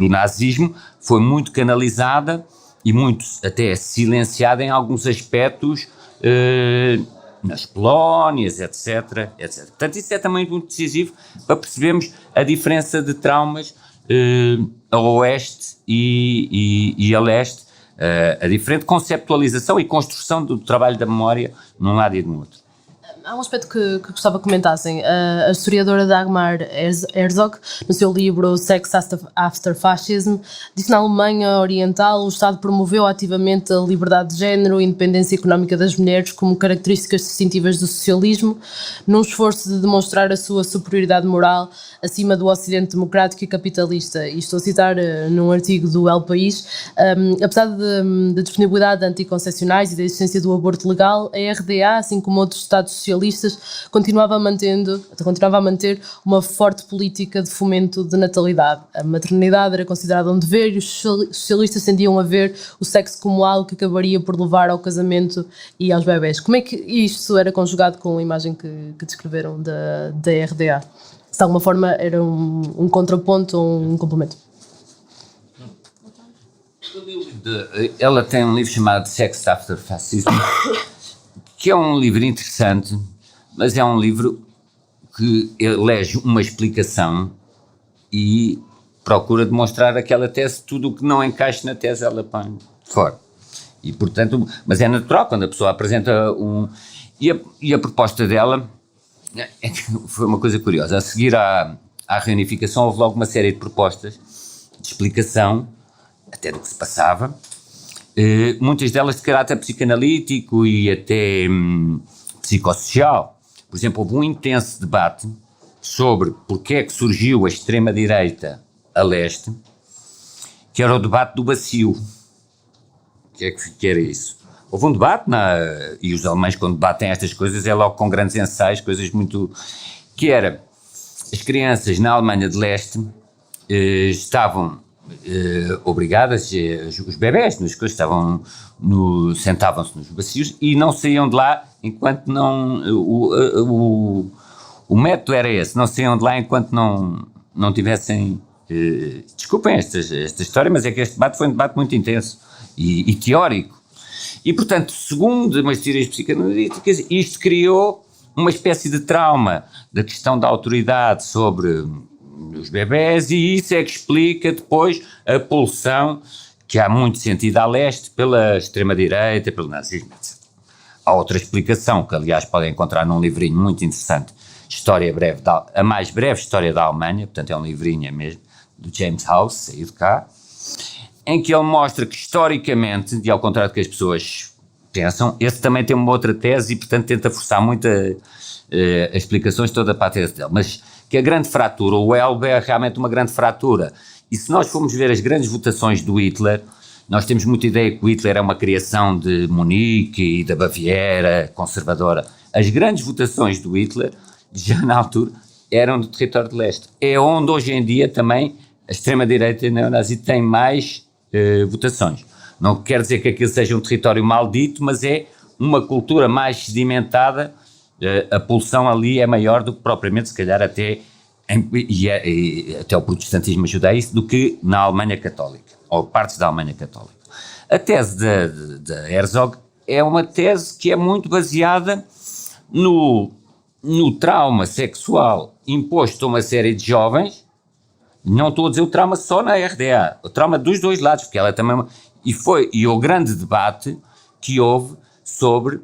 nazismo, foi muito canalizada e muito até silenciada em alguns aspectos, nas colónias, etc. Portanto, isso é também muito decisivo para percebermos a diferença de traumas a oeste e a leste, a diferente conceptualização e construção do trabalho da memória num lado e no outro. Há um aspecto que gostava que comentassem. A historiadora Dagmar Herzog, no seu livro Sex After Fascism, diz que na Alemanha Oriental o Estado promoveu ativamente a liberdade de género e a independência económica das mulheres como características distintivas do socialismo, num esforço de demonstrar a sua superioridade moral acima do Ocidente democrático e capitalista. E estou a citar num artigo do El País. Apesar da disponibilidade de anticoncepcionais e da existência do aborto legal, a RDA, assim como outros Estados socialistas, continuava a manter uma forte política de fomento de natalidade. A maternidade era considerada um dever e os socialistas tendiam a ver o sexo como algo que acabaria por levar ao casamento e aos bebés. Como é que isto era conjugado com a imagem que descreveram da RDA? Se de alguma forma era um contraponto ou um complemento? Ela tem um livro chamado Sex After Fascism, que é um livro interessante, mas é um livro que elege uma explicação e procura demonstrar aquela tese, tudo o que não encaixa na tese ela põe fora. E portanto, mas é natural quando a pessoa apresenta e a proposta dela foi uma coisa curiosa. A seguir à reunificação houve logo uma série de propostas de explicação até do que se passava, muitas delas de caráter psicanalítico e até psicossocial. Por exemplo, houve um intenso debate sobre porque é que surgiu a extrema-direita a leste, que era o debate do bacio. O que era isso? Houve um debate, e os alemães quando debatem estas coisas é logo com grandes ensaios, coisas muito... que era, as crianças na Alemanha de leste estavam obrigadas, os bebés nas coisas sentavam-se nos bacios e não saíam de lá enquanto não... O método era esse, não saíam de lá enquanto não tivessem... desculpem esta história, mas é que este debate foi um debate muito intenso e teórico. E, portanto, segundo umas teorias psicanalíticas, isto criou uma espécie de trauma da questão da autoridade sobre os bebés e isso é que explica depois a pulsão que há muito sentido a leste pela extrema-direita, pelo nazismo, etc. Há outra explicação que, aliás, podem encontrar num livrinho muito interessante, a mais breve história da Alemanha, portanto é um livrinho mesmo, do James House, saiu de cá, em que ele mostra que historicamente, e ao contrário do que as pessoas pensam, esse também tem uma outra tese e portanto tenta forçar muito as explicações toda para a tese dele, mas que a grande fratura, o Elbe é realmente uma grande fratura, e se nós formos ver as grandes votações do Hitler, nós temos muita ideia que o Hitler é uma criação de Munique e da Baviera, conservadora. As grandes votações do Hitler, já na altura, eram do território de leste. É onde hoje em dia também a extrema-direita neonazi tem mais votações. Não quer dizer que aquilo seja um território maldito, mas é uma cultura mais sedimentada, a pulsão ali é maior do que propriamente, se calhar até o protestantismo ajuda a isso, do que na Alemanha Católica, ou partes da Alemanha Católica. A tese de Herzog é uma tese que é muito baseada no trauma sexual imposto a uma série de jovens. Não estou a dizer o trauma só na RDA, o trauma dos dois lados, porque ela também... E o grande debate que houve sobre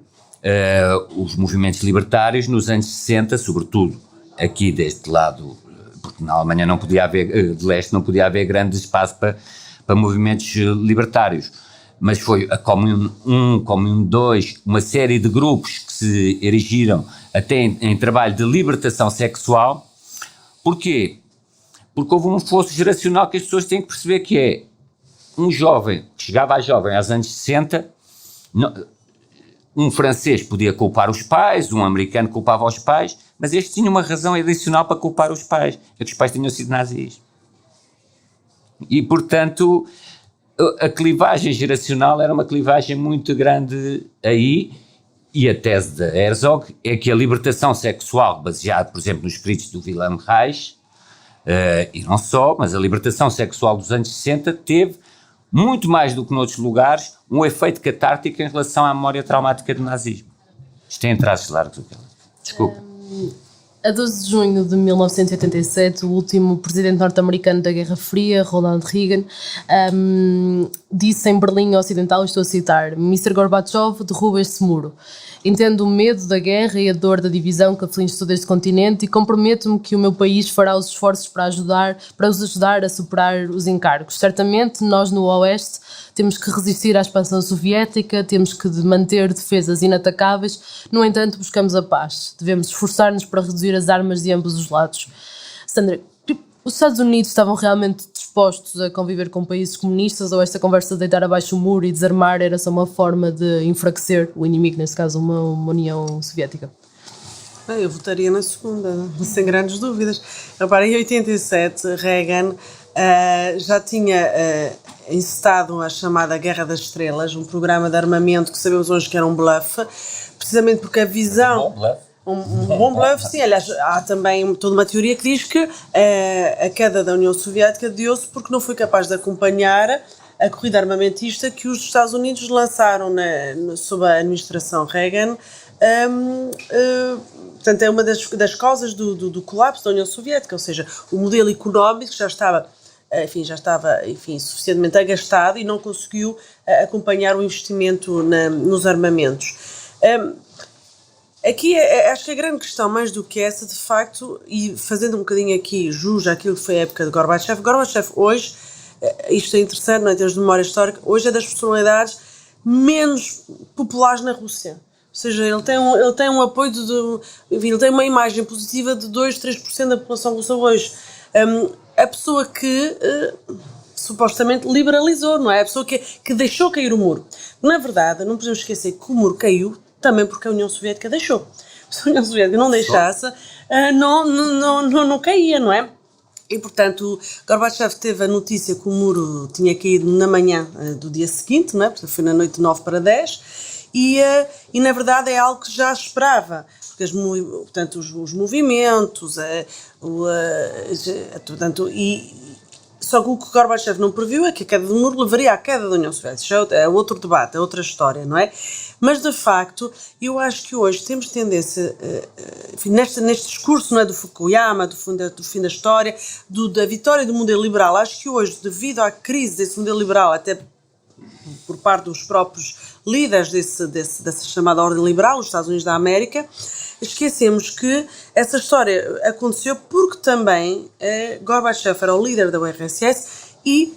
os movimentos libertários nos anos 60, sobretudo aqui deste lado, porque na Alemanha não podia haver, de leste não podia haver grande espaço para movimentos libertários, mas foi a Comune 1, Comune 2, uma série de grupos que se erigiram até em trabalho de libertação sexual. Porquê? Porque houve um fosso geracional que as pessoas têm que perceber que é um jovem, que chegava a jovem aos anos 60, um francês podia culpar os pais, um americano culpava os pais, mas este tinha uma razão adicional para culpar os pais, é que os pais tinham sido nazis. E, portanto, a clivagem geracional era uma clivagem muito grande aí, e a tese de Herzog é que a libertação sexual, baseada, por exemplo, nos escritos do Wilhelm Reich, e não só, mas a libertação sexual dos anos 60 teve, muito mais do que noutros lugares, um efeito catártico em relação à memória traumática do nazismo. Isto tem traços largos. Desculpa. A 12 de junho de 1987, o último presidente norte-americano da Guerra Fria, Ronald Reagan, disse em Berlim Ocidental, estou a citar: Mr. Gorbachev, derruba este muro. Entendo o medo da guerra e a dor da divisão que aflige todo este continente e comprometo-me que o meu país fará os esforços para os ajudar a superar os encargos. Certamente, nós no Oeste temos que resistir à expansão soviética, temos que manter defesas inatacáveis, no entanto, buscamos a paz. Devemos esforçar-nos para reduzir as armas de ambos os lados. Sandra, os Estados Unidos estavam realmente dispostos a conviver com países comunistas, ou esta conversa de deitar abaixo o muro e desarmar era só uma forma de enfraquecer o inimigo, nesse caso uma União Soviética? Eu votaria na segunda, sem grandes dúvidas. Repara, em 87, Reagan já tinha incitado a chamada Guerra das Estrelas, um programa de armamento que sabemos hoje que era um bluff, precisamente porque a visão... Um bom bluff, sim. Aliás, há também toda uma teoria que diz que a queda da União Soviética deu-se porque não foi capaz de acompanhar a corrida armamentista que os Estados Unidos lançaram sob a administração Reagan, portanto, é uma das causas do colapso da União Soviética, ou seja, o modelo económico já estava suficientemente agastado e não conseguiu acompanhar o investimento nos armamentos. Aqui acho que a grande questão, mais do que essa, de facto, e fazendo um bocadinho aqui jus àquilo que foi a época de Gorbachev hoje, isto é interessante, não é, em termos de memória histórica, hoje é das personalidades menos populares na Rússia. Ou seja, ele tem um apoio, ele tem uma imagem positiva de 2-3% da população russa hoje. A pessoa que supostamente liberalizou, não é? A pessoa que deixou cair o muro. Na verdade, não podemos esquecer que o muro caiu também porque a União Soviética deixou. Se a União Soviética não deixasse, não caía, não é? E, portanto, Gorbachev teve a notícia que o muro tinha caído na manhã do dia seguinte, não é? Portanto, foi na noite de 9 para 10, e na verdade é algo que já esperava, porque os movimentos, só que o que Gorbachev não previu é que a queda do muro levaria à queda da União Soviética. É outro debate, é outra história, não é? Mas, de facto, eu acho que hoje temos tendência, enfim, neste discurso, não é, do Fukuyama, do fim da história, da vitória do modelo liberal, acho que hoje, devido à crise desse modelo liberal, até por parte dos próprios líderes dessa chamada ordem liberal, os Estados Unidos da América, esquecemos que essa história aconteceu porque também Gorbachev era o líder da URSS e,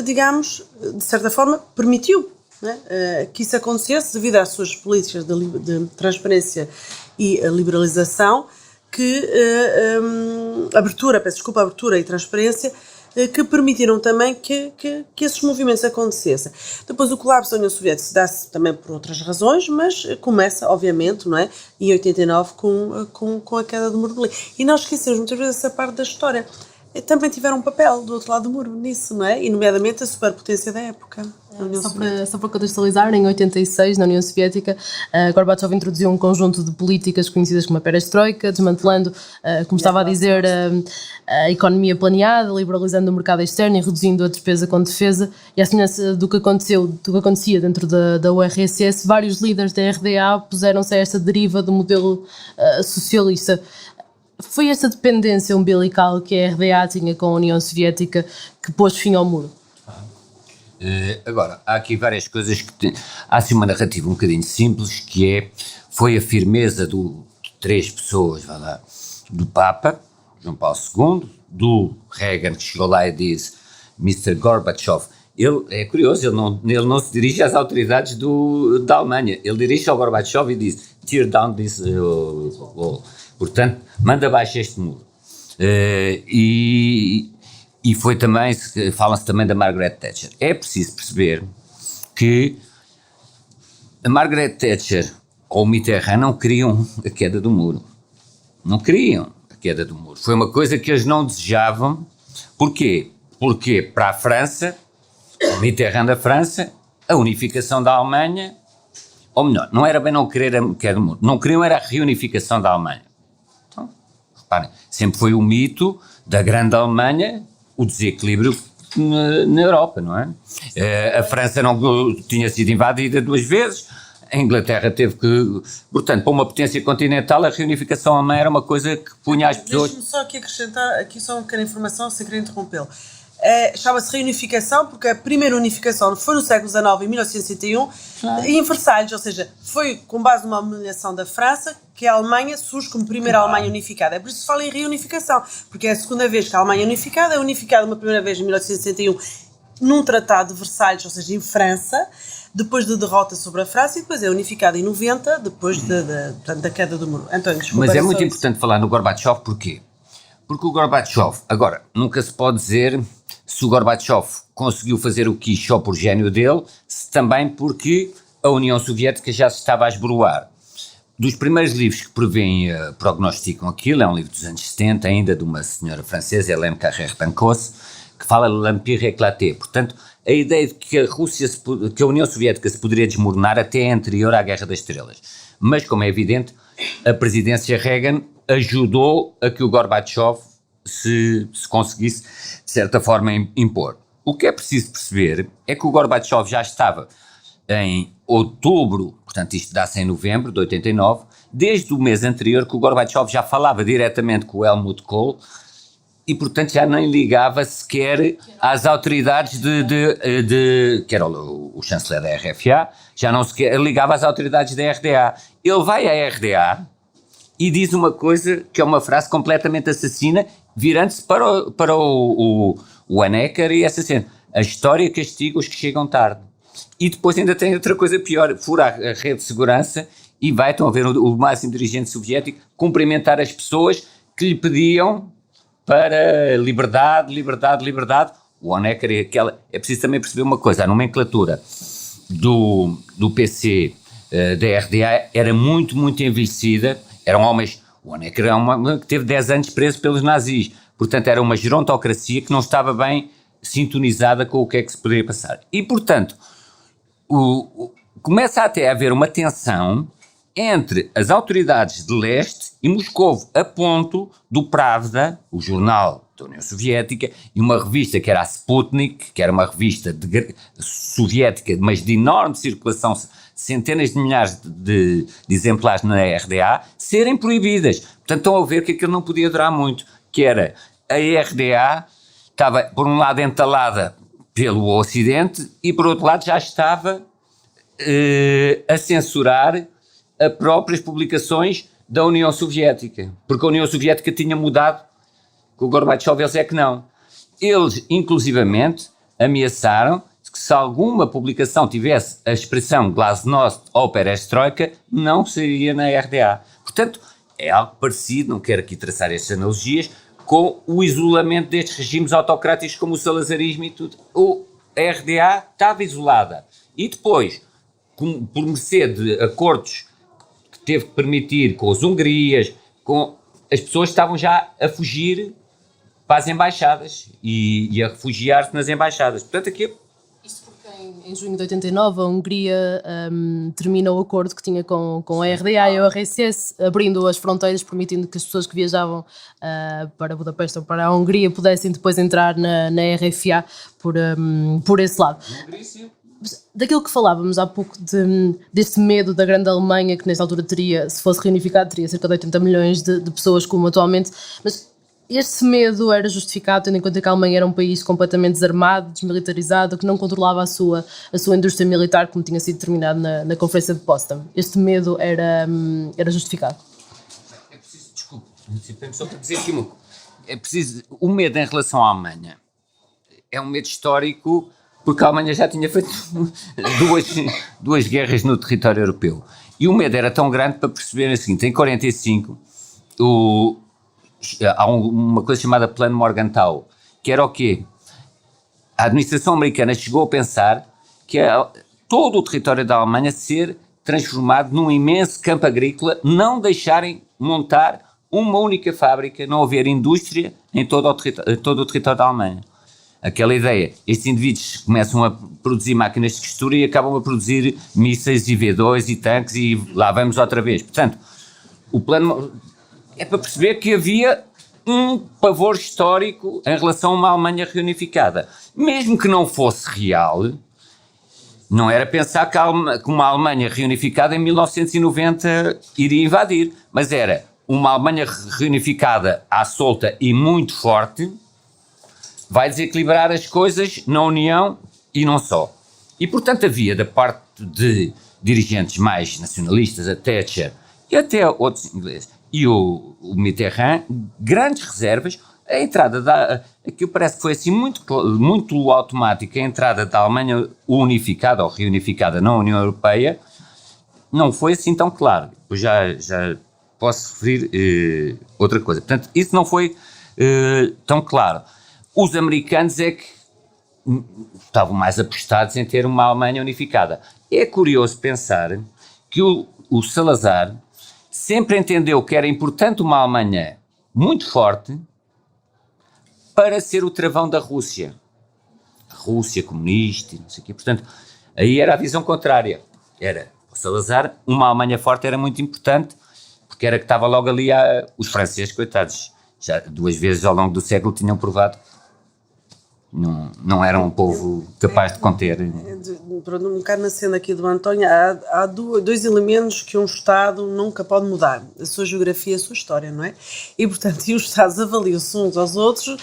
digamos, de certa forma, permitiu, né, que isso acontecesse devido às suas políticas de transparência e liberalização, que abertura e transparência, que permitiram também que esses movimentos acontecessem. Depois o colapso da União Soviética dá-se também por outras razões, mas começa, obviamente, não é, em 89 com a queda do Muro de Berlim. E nós esquecemos muitas vezes essa parte da história. Também tiveram um papel do outro lado do muro nisso, não é? E nomeadamente a superpotência da época. Só para contextualizar, em 86, na União Soviética, Gorbachev introduziu um conjunto de políticas conhecidas como a perestroika, desmantelando, como estava a dizer, a economia planeada, liberalizando o mercado externo e reduzindo a despesa com defesa. E à semelhança do que acontecia dentro da URSS, vários líderes da RDA opuseram-se a esta deriva do modelo socialista. Foi esta dependência umbilical que a RDA tinha com a União Soviética que pôs fim ao muro? Agora, há aqui várias coisas há assim uma narrativa um bocadinho simples, que foi a firmeza de 3 pessoas, do Papa, João Paulo II, do Reagan, que chegou lá e disse, Mr. Gorbachev. Ele é curioso, ele não se dirige às autoridades da Alemanha, ele dirige ao Gorbachev e diz, tear down this wall. Portanto, manda abaixo este muro. E foi também, fala-se também da Margaret Thatcher. É preciso perceber que a Margaret Thatcher ou o Mitterrand não queriam a queda do muro. Não queriam a queda do muro. Foi uma coisa que eles não desejavam. Porquê? Porque para a França, o Mitterrand da França, a unificação da Alemanha, ou melhor, não era bem não querer a queda do muro, não queriam era a reunificação da Alemanha. Então, reparem, sempre foi o mito da grande Alemanha, o desequilíbrio na Europa, não é? A França não tinha sido invadida 2 vezes, a Inglaterra teve que, portanto, para uma potência continental, a reunificação alemã era uma coisa que punha as pessoas... Deixe-me só aqui acrescentar, aqui só uma pequena informação, sem querer interrompê-lo. Chama-se reunificação porque a primeira unificação foi no século XIX, em 1961, em Versalhes, ou seja, foi com base numa humilhação da França que a Alemanha surge como primeira Alemanha unificada. É por isso que se fala em reunificação, porque é a segunda vez que a Alemanha é unificada uma primeira vez em 1961 num tratado de Versalhes, ou seja, em França, depois de derrota sobre a França, e depois é unificada em 90, depois da queda do muro. António, desculpa. Mas é muito importante falar no Gorbachev, porquê? Porque o Gorbachev, agora, nunca se pode dizer se o Gorbachev conseguiu fazer o que quis só por gênio dele, se também porque a União Soviética já se estava a esboroar. Dos primeiros livros que prevêem, prognosticam aquilo, é um livro dos anos 70 ainda, de uma senhora francesa, Hélène Carrère-Dancos, que fala de l'Empire éclaté. Portanto, a ideia de que que a União Soviética se poderia desmoronar até é anterior à Guerra das Estrelas. Mas, como é evidente, a presidência Reagan ajudou a que o Gorbachev se conseguisse, de certa forma, impor. O que é preciso perceber é que o Gorbachev já estava em outubro, portanto isto dá-se em novembro de 89, desde o mês anterior que o Gorbachev já falava diretamente com o Helmut Kohl e, portanto, já nem ligava sequer às autoridades que era o chanceler da RFA, já não sequer ligava às autoridades da RDA. Ele vai à RDA e diz uma coisa que é uma frase completamente assassina, virando-se para o Honecker e assassino. A história castiga os que chegam tarde. E depois ainda tem outra coisa pior, fura a rede de segurança e vai, estão a ver o máximo dirigente soviético, cumprimentar as pessoas que lhe pediam para liberdade. O Honecker e aquela... É preciso também perceber uma coisa, a nomenclatura do PC da RDA era muito, muito envelhecida, eram homens... O Honecker era um homem que teve 10 anos preso pelos nazis, portanto era uma gerontocracia que não estava bem sintonizada com o que é que se poderia passar. E, portanto, começa até a haver uma tensão entre as autoridades de leste e Moscovo, a ponto do Pravda, o jornal da União Soviética, e uma revista que era a Sputnik, que era uma revista soviética, mas de enorme circulação, centenas de milhares de exemplares na RDA, serem proibidas. Portanto, estão a ver que aquilo não podia durar muito, que era a RDA estava, por um lado, entalada pelo Ocidente e, por outro lado, já estava a censurar as próprias publicações da União Soviética, porque a União Soviética tinha mudado, com o Gorbachev eles é que não. Eles, inclusivamente, ameaçaram que se alguma publicação tivesse a expressão glasnost ou perestroika, não sairia na RDA. Portanto, é algo parecido, não quero aqui traçar estas analogias, com o isolamento destes regimes autocráticos como o salazarismo e tudo. A RDA estava isolada. E depois, por mercê de acordos que teve que permitir com as Hungrias, as pessoas estavam já a fugir para as embaixadas e a refugiar-se nas embaixadas. Portanto, aqui... Isto porque em junho de 89 a Hungria termina o acordo que tinha com a RDA e a RSS, abrindo as fronteiras, permitindo que as pessoas que viajavam para Budapeste ou para a Hungria pudessem depois entrar na RFA por esse lado. Daquilo que falávamos há pouco deste medo da grande Alemanha, que nesta altura teria, se fosse reunificado, teria cerca de 80 milhões de pessoas como atualmente, mas este medo era justificado tendo em conta que a Alemanha era um país completamente desarmado, desmilitarizado, que não controlava a sua indústria militar, como tinha sido determinado na Conferência de Potsdam. Este medo era justificado. É preciso, desculpe, só para dizer aqui uma coisa. É preciso, o medo em relação à Alemanha é um medo histórico, porque a Alemanha já tinha feito duas guerras no território europeu. E o medo era tão grande para perceber o seguinte: em 1945, há uma coisa chamada Plano Morgenthau, que era o quê? A administração americana chegou a pensar que todo o território da Alemanha ser transformado num imenso campo agrícola, não deixarem montar uma única fábrica, não haver indústria em todo o território da Alemanha. Aquela ideia, estes indivíduos começam a produzir máquinas de costura e acabam a produzir mísseis e V2 e tanques e lá vamos outra vez. Portanto, o plano é para perceber que havia um pavor histórico em relação a uma Alemanha reunificada. Mesmo que não fosse real, não era pensar que uma Alemanha reunificada em 1990 iria invadir, mas era uma Alemanha reunificada à solta e muito forte, vai desequilibrar as coisas na União e não só. E, portanto, havia da parte de dirigentes mais nacionalistas, a Thatcher e até outros ingleses, e o Mitterrand, grandes reservas. A entrada aquilo parece que foi assim muito automática, a entrada da Alemanha unificada ou reunificada na União Europeia, não foi assim tão claro. Depois já posso referir outra coisa. Portanto, isso não foi tão claro. Os americanos é que estavam mais apostados em ter uma Alemanha unificada. É curioso pensar que o Salazar sempre entendeu que era importante uma Alemanha muito forte para ser o travão da Rússia. A Rússia comunista e não sei o quê. Portanto, aí era a visão contrária. Era o Salazar, uma Alemanha forte era muito importante, porque era que estava logo ali os franceses, coitados. Já 2 vezes ao longo do século tinham provado não era um povo capaz de conter. Para não ficar na cena aqui do António, há dois elementos que um Estado nunca pode mudar: a sua geografia e a sua história, não é? E, portanto, os Estados avaliam-se uns aos outros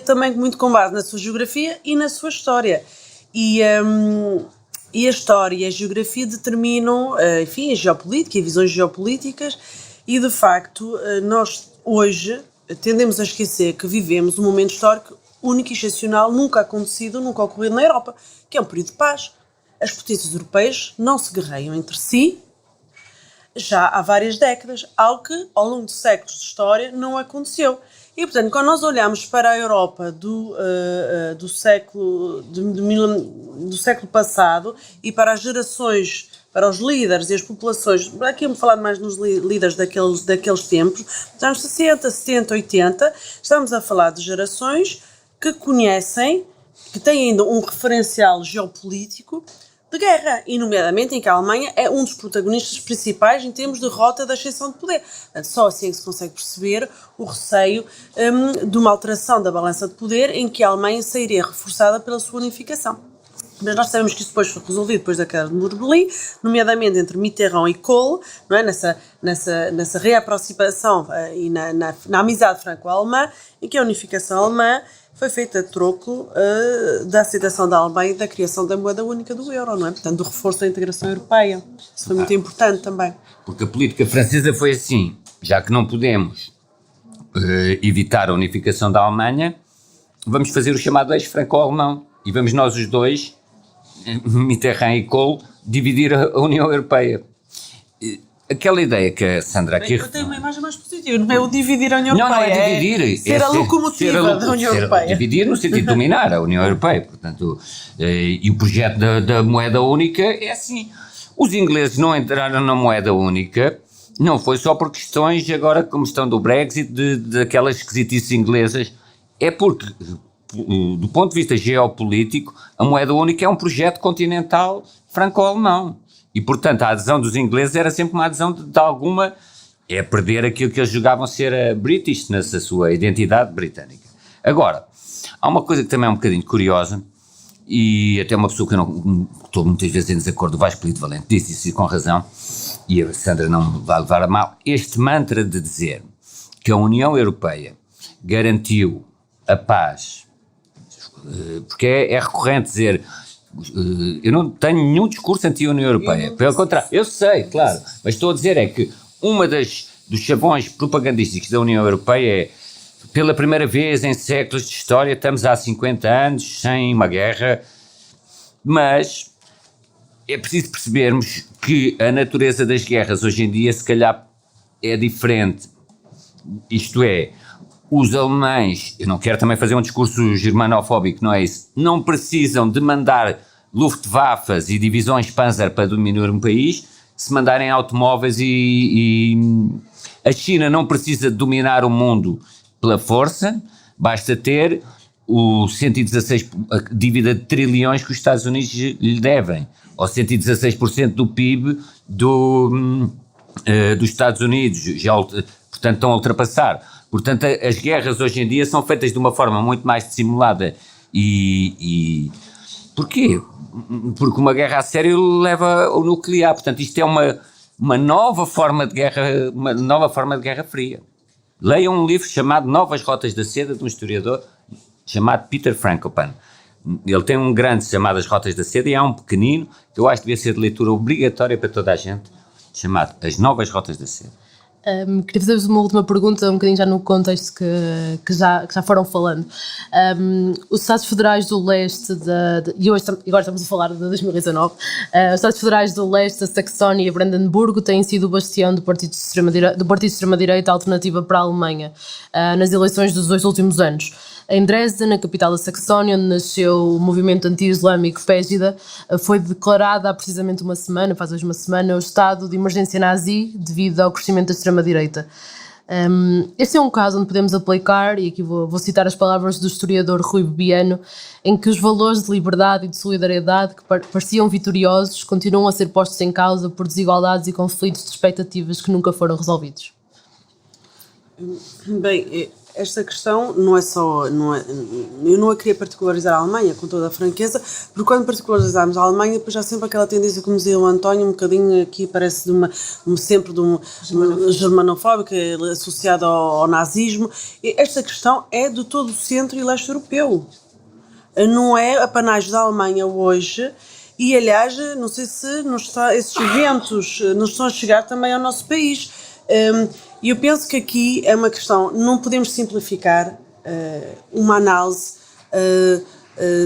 também muito com base na sua geografia e na sua história. E a história e a geografia determinam, enfim, a geopolítica e visões geopolíticas, e, de facto, nós hoje tendemos a esquecer que vivemos um momento histórico único e excepcional, nunca acontecido, nunca ocorrido na Europa, que é um período de paz. As potências europeias não se guerreiam entre si já há várias décadas, algo que ao longo de séculos de história não aconteceu. E, portanto, quando nós olhamos para a Europa do século passado e para as gerações, para os líderes e as populações, aqui vamos falar mais nos líderes daqueles tempos, dos anos 60, 70, 80, estamos a falar de gerações que conhecem, que têm ainda um referencial geopolítico de guerra, e nomeadamente em que a Alemanha é um dos protagonistas principais em termos de rota da ascensão de poder. Portanto, só assim é que se consegue perceber o receio de uma alteração da balança de poder em que a Alemanha sairia reforçada pela sua unificação. Mas nós sabemos que isso depois foi resolvido depois da queda do Muro de Berlim, nomeadamente entre Mitterrand e Kohl, não é? nessa reaproximação e na amizade franco-alemã, em que a unificação alemã foi feita a troco da aceitação da Alemanha e da criação da moeda única do euro, não é? Portanto, do reforço da integração europeia. Isso foi muito importante também. Porque a política francesa foi assim: já que não podemos evitar a unificação da Alemanha, vamos fazer o chamado eixo franco-alemão e vamos nós os dois, Mitterrand e Kohl, dividir a União Europeia. Aquela ideia que a Sandra aqui... Eu tenho uma imagem mais positiva, não é o dividir a União Europeia. Não é dividir. Ser a locomotiva da União Europeia. Dividir no sentido de dominar a União Europeia. Portanto, e o projeto da moeda única é assim. Os ingleses não entraram na moeda única, não foi só por questões, agora como estão do Brexit, daquelas esquisitices inglesas, é porque, do ponto de vista geopolítico, a moeda única é um projeto continental franco-alemão. E, portanto, a adesão dos ingleses era sempre uma adesão de alguma... É perder aquilo que eles julgavam ser a British, nessa sua identidade britânica. Agora, há uma coisa que também é um bocadinho curiosa, e até uma pessoa que eu não estou muitas vezes em desacordo, o Vasco Polito Valente disse isso com razão, e a Sandra não vai levar a mal, este mantra de dizer que a União Europeia garantiu a paz, porque é recorrente dizer... Eu não tenho nenhum discurso anti-União Europeia, pelo contrário, eu sei, claro, mas estou a dizer é que uma dos chavões propagandísticos da União Europeia é: pela primeira vez em séculos de história estamos há 50 anos sem uma guerra, mas é preciso percebermos que a natureza das guerras hoje em dia se calhar é diferente, isto é, os alemães, eu não quero também fazer um discurso germanofóbico, não é isso, não precisam de mandar Luftwaffes e divisões Panzer para dominar um país, se mandarem automóveis e a China não precisa de dominar o mundo pela força, basta ter o 116, a dívida de trilhões que os Estados Unidos lhe devem, ou 116% do PIB dos Estados Unidos, já, portanto estão a ultrapassar. Portanto, as guerras hoje em dia são feitas de uma forma muito mais dissimulada e... Porquê? Porque uma guerra a sério leva ao nuclear. Portanto, isto é uma nova forma de guerra, uma nova forma de guerra fria. Leiam um livro chamado Novas Rotas da Seda, de um historiador chamado Peter Frankopan. Ele tem um grande chamado As Rotas da Seda e há um pequenino, que eu acho que devia ser de leitura obrigatória para toda a gente, chamado As Novas Rotas da Seda. Queria fazer-vos uma última pergunta, um bocadinho já no contexto que já foram falando. Os Estados Federais do Leste, e agora estamos a falar de 2019, os Estados Federais do Leste, a Saxónia e Brandenburgo têm sido o bastião do partido de extrema-direita alternativa para a Alemanha nas eleições dos 2 últimos anos. Em Dresden, a capital da Saxónia, onde nasceu o movimento anti-islâmico Pegida, foi declarada há precisamente faz hoje uma semana, o estado de emergência nazi devido ao crescimento da extrema-direita. Este é um caso onde podemos aplicar, e aqui vou citar as palavras do historiador Rui Bebiano, em que os valores de liberdade e de solidariedade que pareciam vitoriosos continuam a ser postos em causa por desigualdades e conflitos de expectativas que nunca foram resolvidos. Bem, esta questão não é só, eu não a queria particularizar a Alemanha, com toda a franqueza, porque quando particularizarmos a Alemanha, depois já sempre aquela tendência, como dizia o António, um bocadinho aqui parece sempre de uma germanofóbica associada ao nazismo. Esta questão é de todo o centro e leste europeu, não é apanágio da Alemanha hoje. E, aliás, não sei se esses eventos nos estão a chegar também ao nosso país. E eu penso que aqui é uma questão, não podemos simplificar uma análise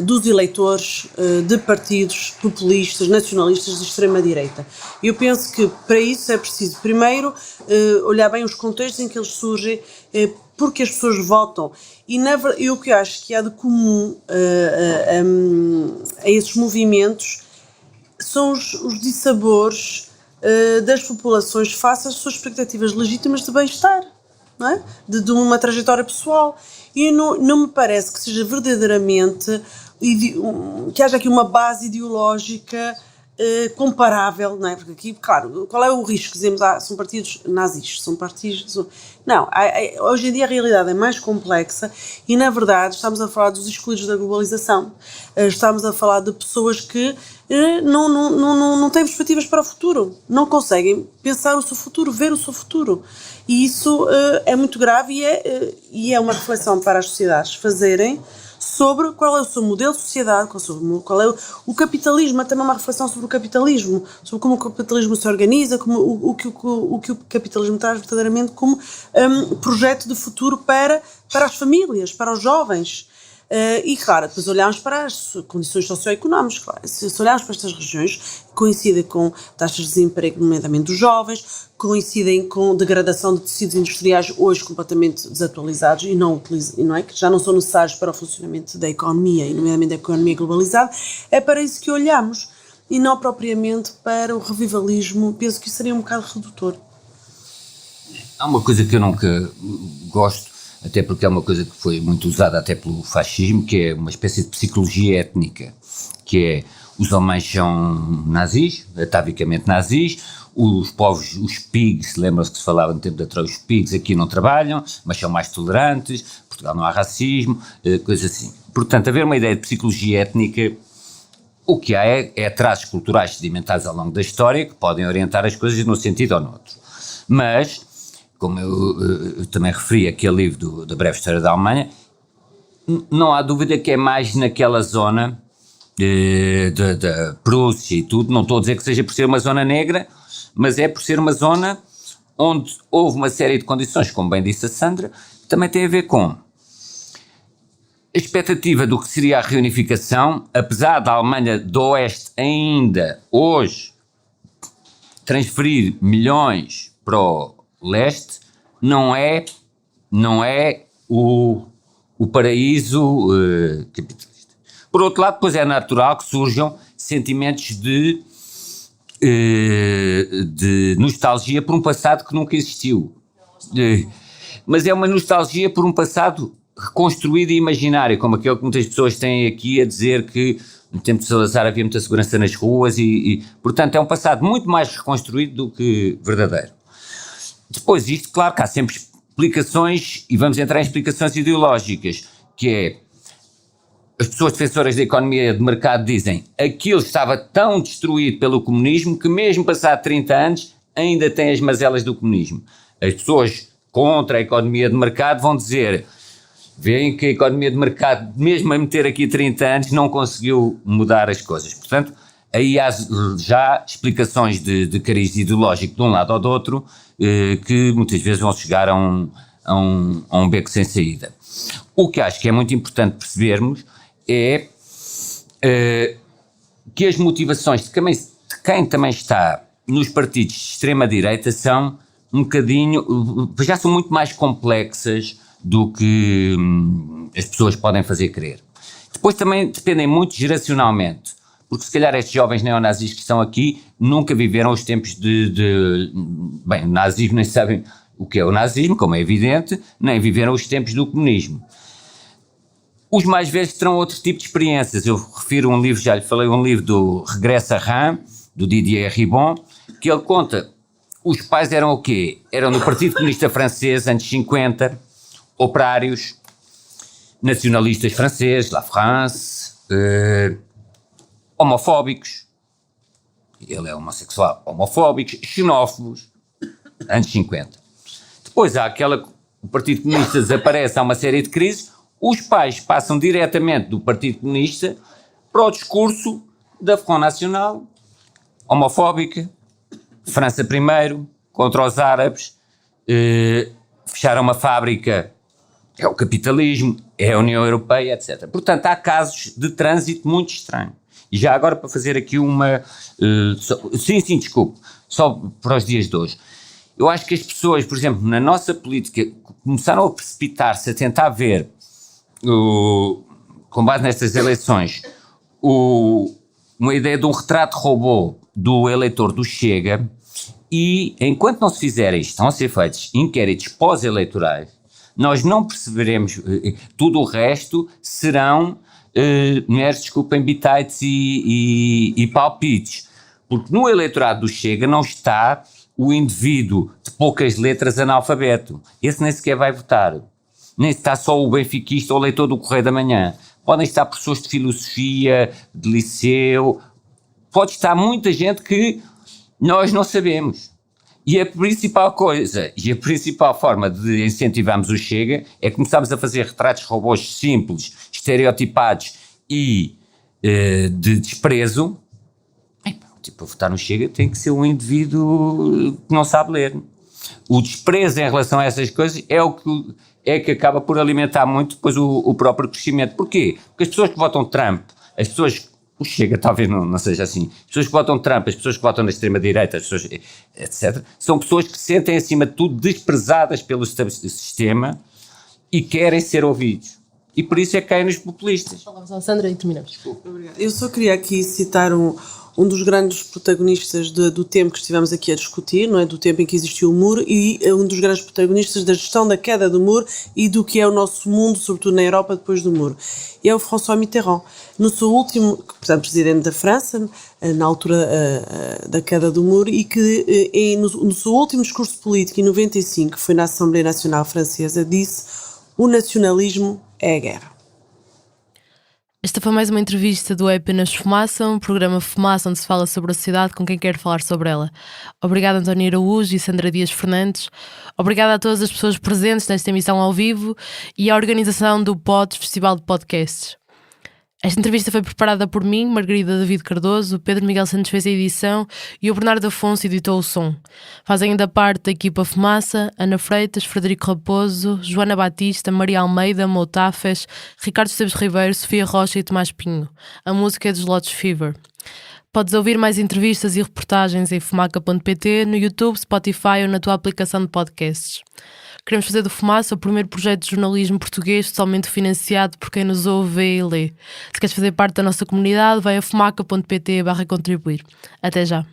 dos eleitores de partidos populistas, nacionalistas de extrema-direita. Eu penso que para isso é preciso, primeiro, olhar bem os contextos em que eles surgem, porque as pessoas votam. E o que eu acho que há de comum a esses movimentos são os dissabores das populações face às suas expectativas legítimas de bem-estar, não é? De uma trajetória pessoal. E não me parece que seja verdadeiramente, que haja aqui uma base ideológica comparável, não é? Porque aqui, claro, qual é o risco? Dizemos, são partidos nazis, são partidos... Não, hoje em dia a realidade é mais complexa e, na verdade, estamos a falar dos excluídos da globalização. Estamos a falar de pessoas que não têm perspectivas para o futuro, não conseguem pensar o seu futuro, ver o seu futuro. E isso é muito grave e é uma reflexão para as sociedades fazerem sobre qual é o seu modelo de sociedade, qual é o capitalismo, é também uma reflexão sobre o capitalismo, sobre como o capitalismo se organiza, o que o capitalismo traz verdadeiramente como projeto de futuro para as famílias, para os jovens. E, claro, depois olhamos para as condições socioeconómicas. Claro, se olharmos para estas regiões, coincidem com taxas de desemprego, nomeadamente dos jovens, coincidem com degradação de tecidos industriais hoje completamente desatualizados e não é, que já não são necessários para o funcionamento da economia, e nomeadamente da economia globalizada. É para isso que olhamos e não propriamente para o revivalismo. Penso que isso seria um bocado redutor. Há uma coisa que eu nunca gosto, até porque é uma coisa que foi muito usada até pelo fascismo, que é uma espécie de psicologia étnica, que é os alemães são nazis, atavicamente nazis, os povos, os pigs, lembram-se que se falava no tempo da Troia, os pigs aqui não trabalham, mas são mais tolerantes, em Portugal não há racismo, coisas assim. Portanto, haver uma ideia de psicologia étnica, o que há é traços culturais sedimentados ao longo da história que podem orientar as coisas num sentido ou no outro. Mas, como eu também referi aquele livro da breve história da Alemanha, não há dúvida que é mais naquela zona da Prússia e tudo, não estou a dizer que seja por ser uma zona negra, mas é por ser uma zona onde houve uma série de condições, como bem disse a Sandra, que também tem a ver com a expectativa do que seria a reunificação, apesar da Alemanha do Oeste ainda hoje transferir milhões para o leste, não é o paraíso capitalista. Por outro lado, depois é natural que surjam sentimentos de nostalgia por um passado que nunca existiu. Mas é uma nostalgia por um passado reconstruído e imaginário, como aquele que muitas pessoas têm aqui a dizer que no tempo de Salazar havia muita segurança nas ruas portanto, é um passado muito mais reconstruído do que verdadeiro. Depois disto, claro que há sempre explicações, e vamos entrar em explicações ideológicas, que é, as pessoas defensoras da economia de mercado dizem, aquilo estava tão destruído pelo comunismo que mesmo passado 30 anos ainda tem as mazelas do comunismo. As pessoas contra a economia de mercado vão dizer, veem que a economia de mercado, mesmo a meter aqui 30 anos, não conseguiu mudar as coisas. Portanto, aí há já explicações de cariz ideológico de um lado ou do outro, que muitas vezes vão chegar a um beco sem saída. O que acho que é muito importante percebermos é que as motivações de quem também está nos partidos de extrema-direita são um bocadinho, já são muito mais complexas do que as pessoas podem fazer crer. Depois também dependem muito geracionalmente, porque se calhar estes jovens neonazis que estão aqui nunca viveram os tempos bem, o nazismo, nem sabem o que é o nazismo, como é evidente, nem viveram os tempos do comunismo. Os mais velhos terão outro tipo de experiências. Eu refiro um livro, já lhe falei, um livro do Regresso a Reims, do Didier Ribon, que ele conta, os pais eram o quê? Eram no Partido Comunista Francês, anos 50, operários, nacionalistas franceses, La France, homofóbicos, ele é homossexual, homofóbicos, xenófobos, anos 50. Depois há o Partido Comunista desaparece, há uma série de crises, os pais passam diretamente do Partido Comunista para o discurso da Front National, homofóbica, França primeiro, contra os árabes, fecharam uma fábrica, é o capitalismo, é a União Europeia, etc. Portanto, há casos de trânsito muito estranhos. E já agora para fazer aqui uma... desculpe, só para os dias de hoje. Eu acho que as pessoas, por exemplo, na nossa política, começaram a precipitar-se, a tentar ver, com base nestas eleições, uma ideia de um retrato robô do eleitor do Chega, e enquanto não se fizerem, estão a ser feitos inquéritos pós-eleitorais, nós não perceberemos, tudo o resto serão, bitites e palpites, porque no eleitorado do Chega não está o indivíduo de poucas letras analfabeto, esse nem sequer vai votar, nem está só o benfiquista ou o leitor do Correio da Manhã, podem estar professores de filosofia, de liceu, pode estar muita gente que nós não sabemos. E a principal coisa, e a principal forma de incentivarmos o Chega é começarmos a fazer retratos robôs simples, estereotipados e de desprezo. Para votar no Chega tem que ser um indivíduo que não sabe ler. O desprezo em relação a essas coisas é que acaba por alimentar muito depois o próprio crescimento. Porquê? Porque as pessoas que votam Trump, as pessoas... O Chega talvez não seja assim. As pessoas que votam Trump, as pessoas que votam na extrema-direita, as pessoas, etc., são pessoas que se sentem, acima de tudo, desprezadas pelo sistema e querem ser ouvidos. E por isso é que caem nos populistas. Falamos à Sandra e terminamos. Obrigada. Eu só queria aqui citar um dos grandes protagonistas do tempo que estivemos aqui a discutir, não é? Do tempo em que existiu o muro, e um dos grandes protagonistas da gestão da queda do muro e do que é o nosso mundo, sobretudo na Europa, depois do muro. E é o François Mitterrand. No seu último, portanto, presidente da França, na altura da queda do muro, e que no seu último discurso político, em 95, que foi na Assembleia Nacional Francesa, disse: o nacionalismo é a guerra. Esta foi mais uma entrevista do É Apenas Fumaça, um programa Fumaça onde se fala sobre a sociedade com quem quer falar sobre ela. Obrigada, António Araújo e Sandra Dias Fernandes. Obrigada a todas as pessoas presentes nesta emissão ao vivo e à organização do POD, Festival de Podcasts. Esta entrevista foi preparada por mim, Margarida David Cardoso, Pedro Miguel Santos fez a edição e o Bernardo Afonso editou o som. Fazem ainda parte da equipa Fumaça, Ana Freitas, Frederico Raposo, Joana Batista, Maria Almeida, Moutafes, Ricardo Esteves Ribeiro, Sofia Rocha e Tomás Pinho. A música é dos Lotus Fever. Podes ouvir mais entrevistas e reportagens em fumaca.pt, no YouTube, Spotify ou na tua aplicação de podcasts. Queremos fazer do Fumaça o primeiro projeto de jornalismo português totalmente financiado por quem nos ouve, vê e lê. Se queres fazer parte da nossa comunidade, vai a fumaca.pt/contribuir. Até já.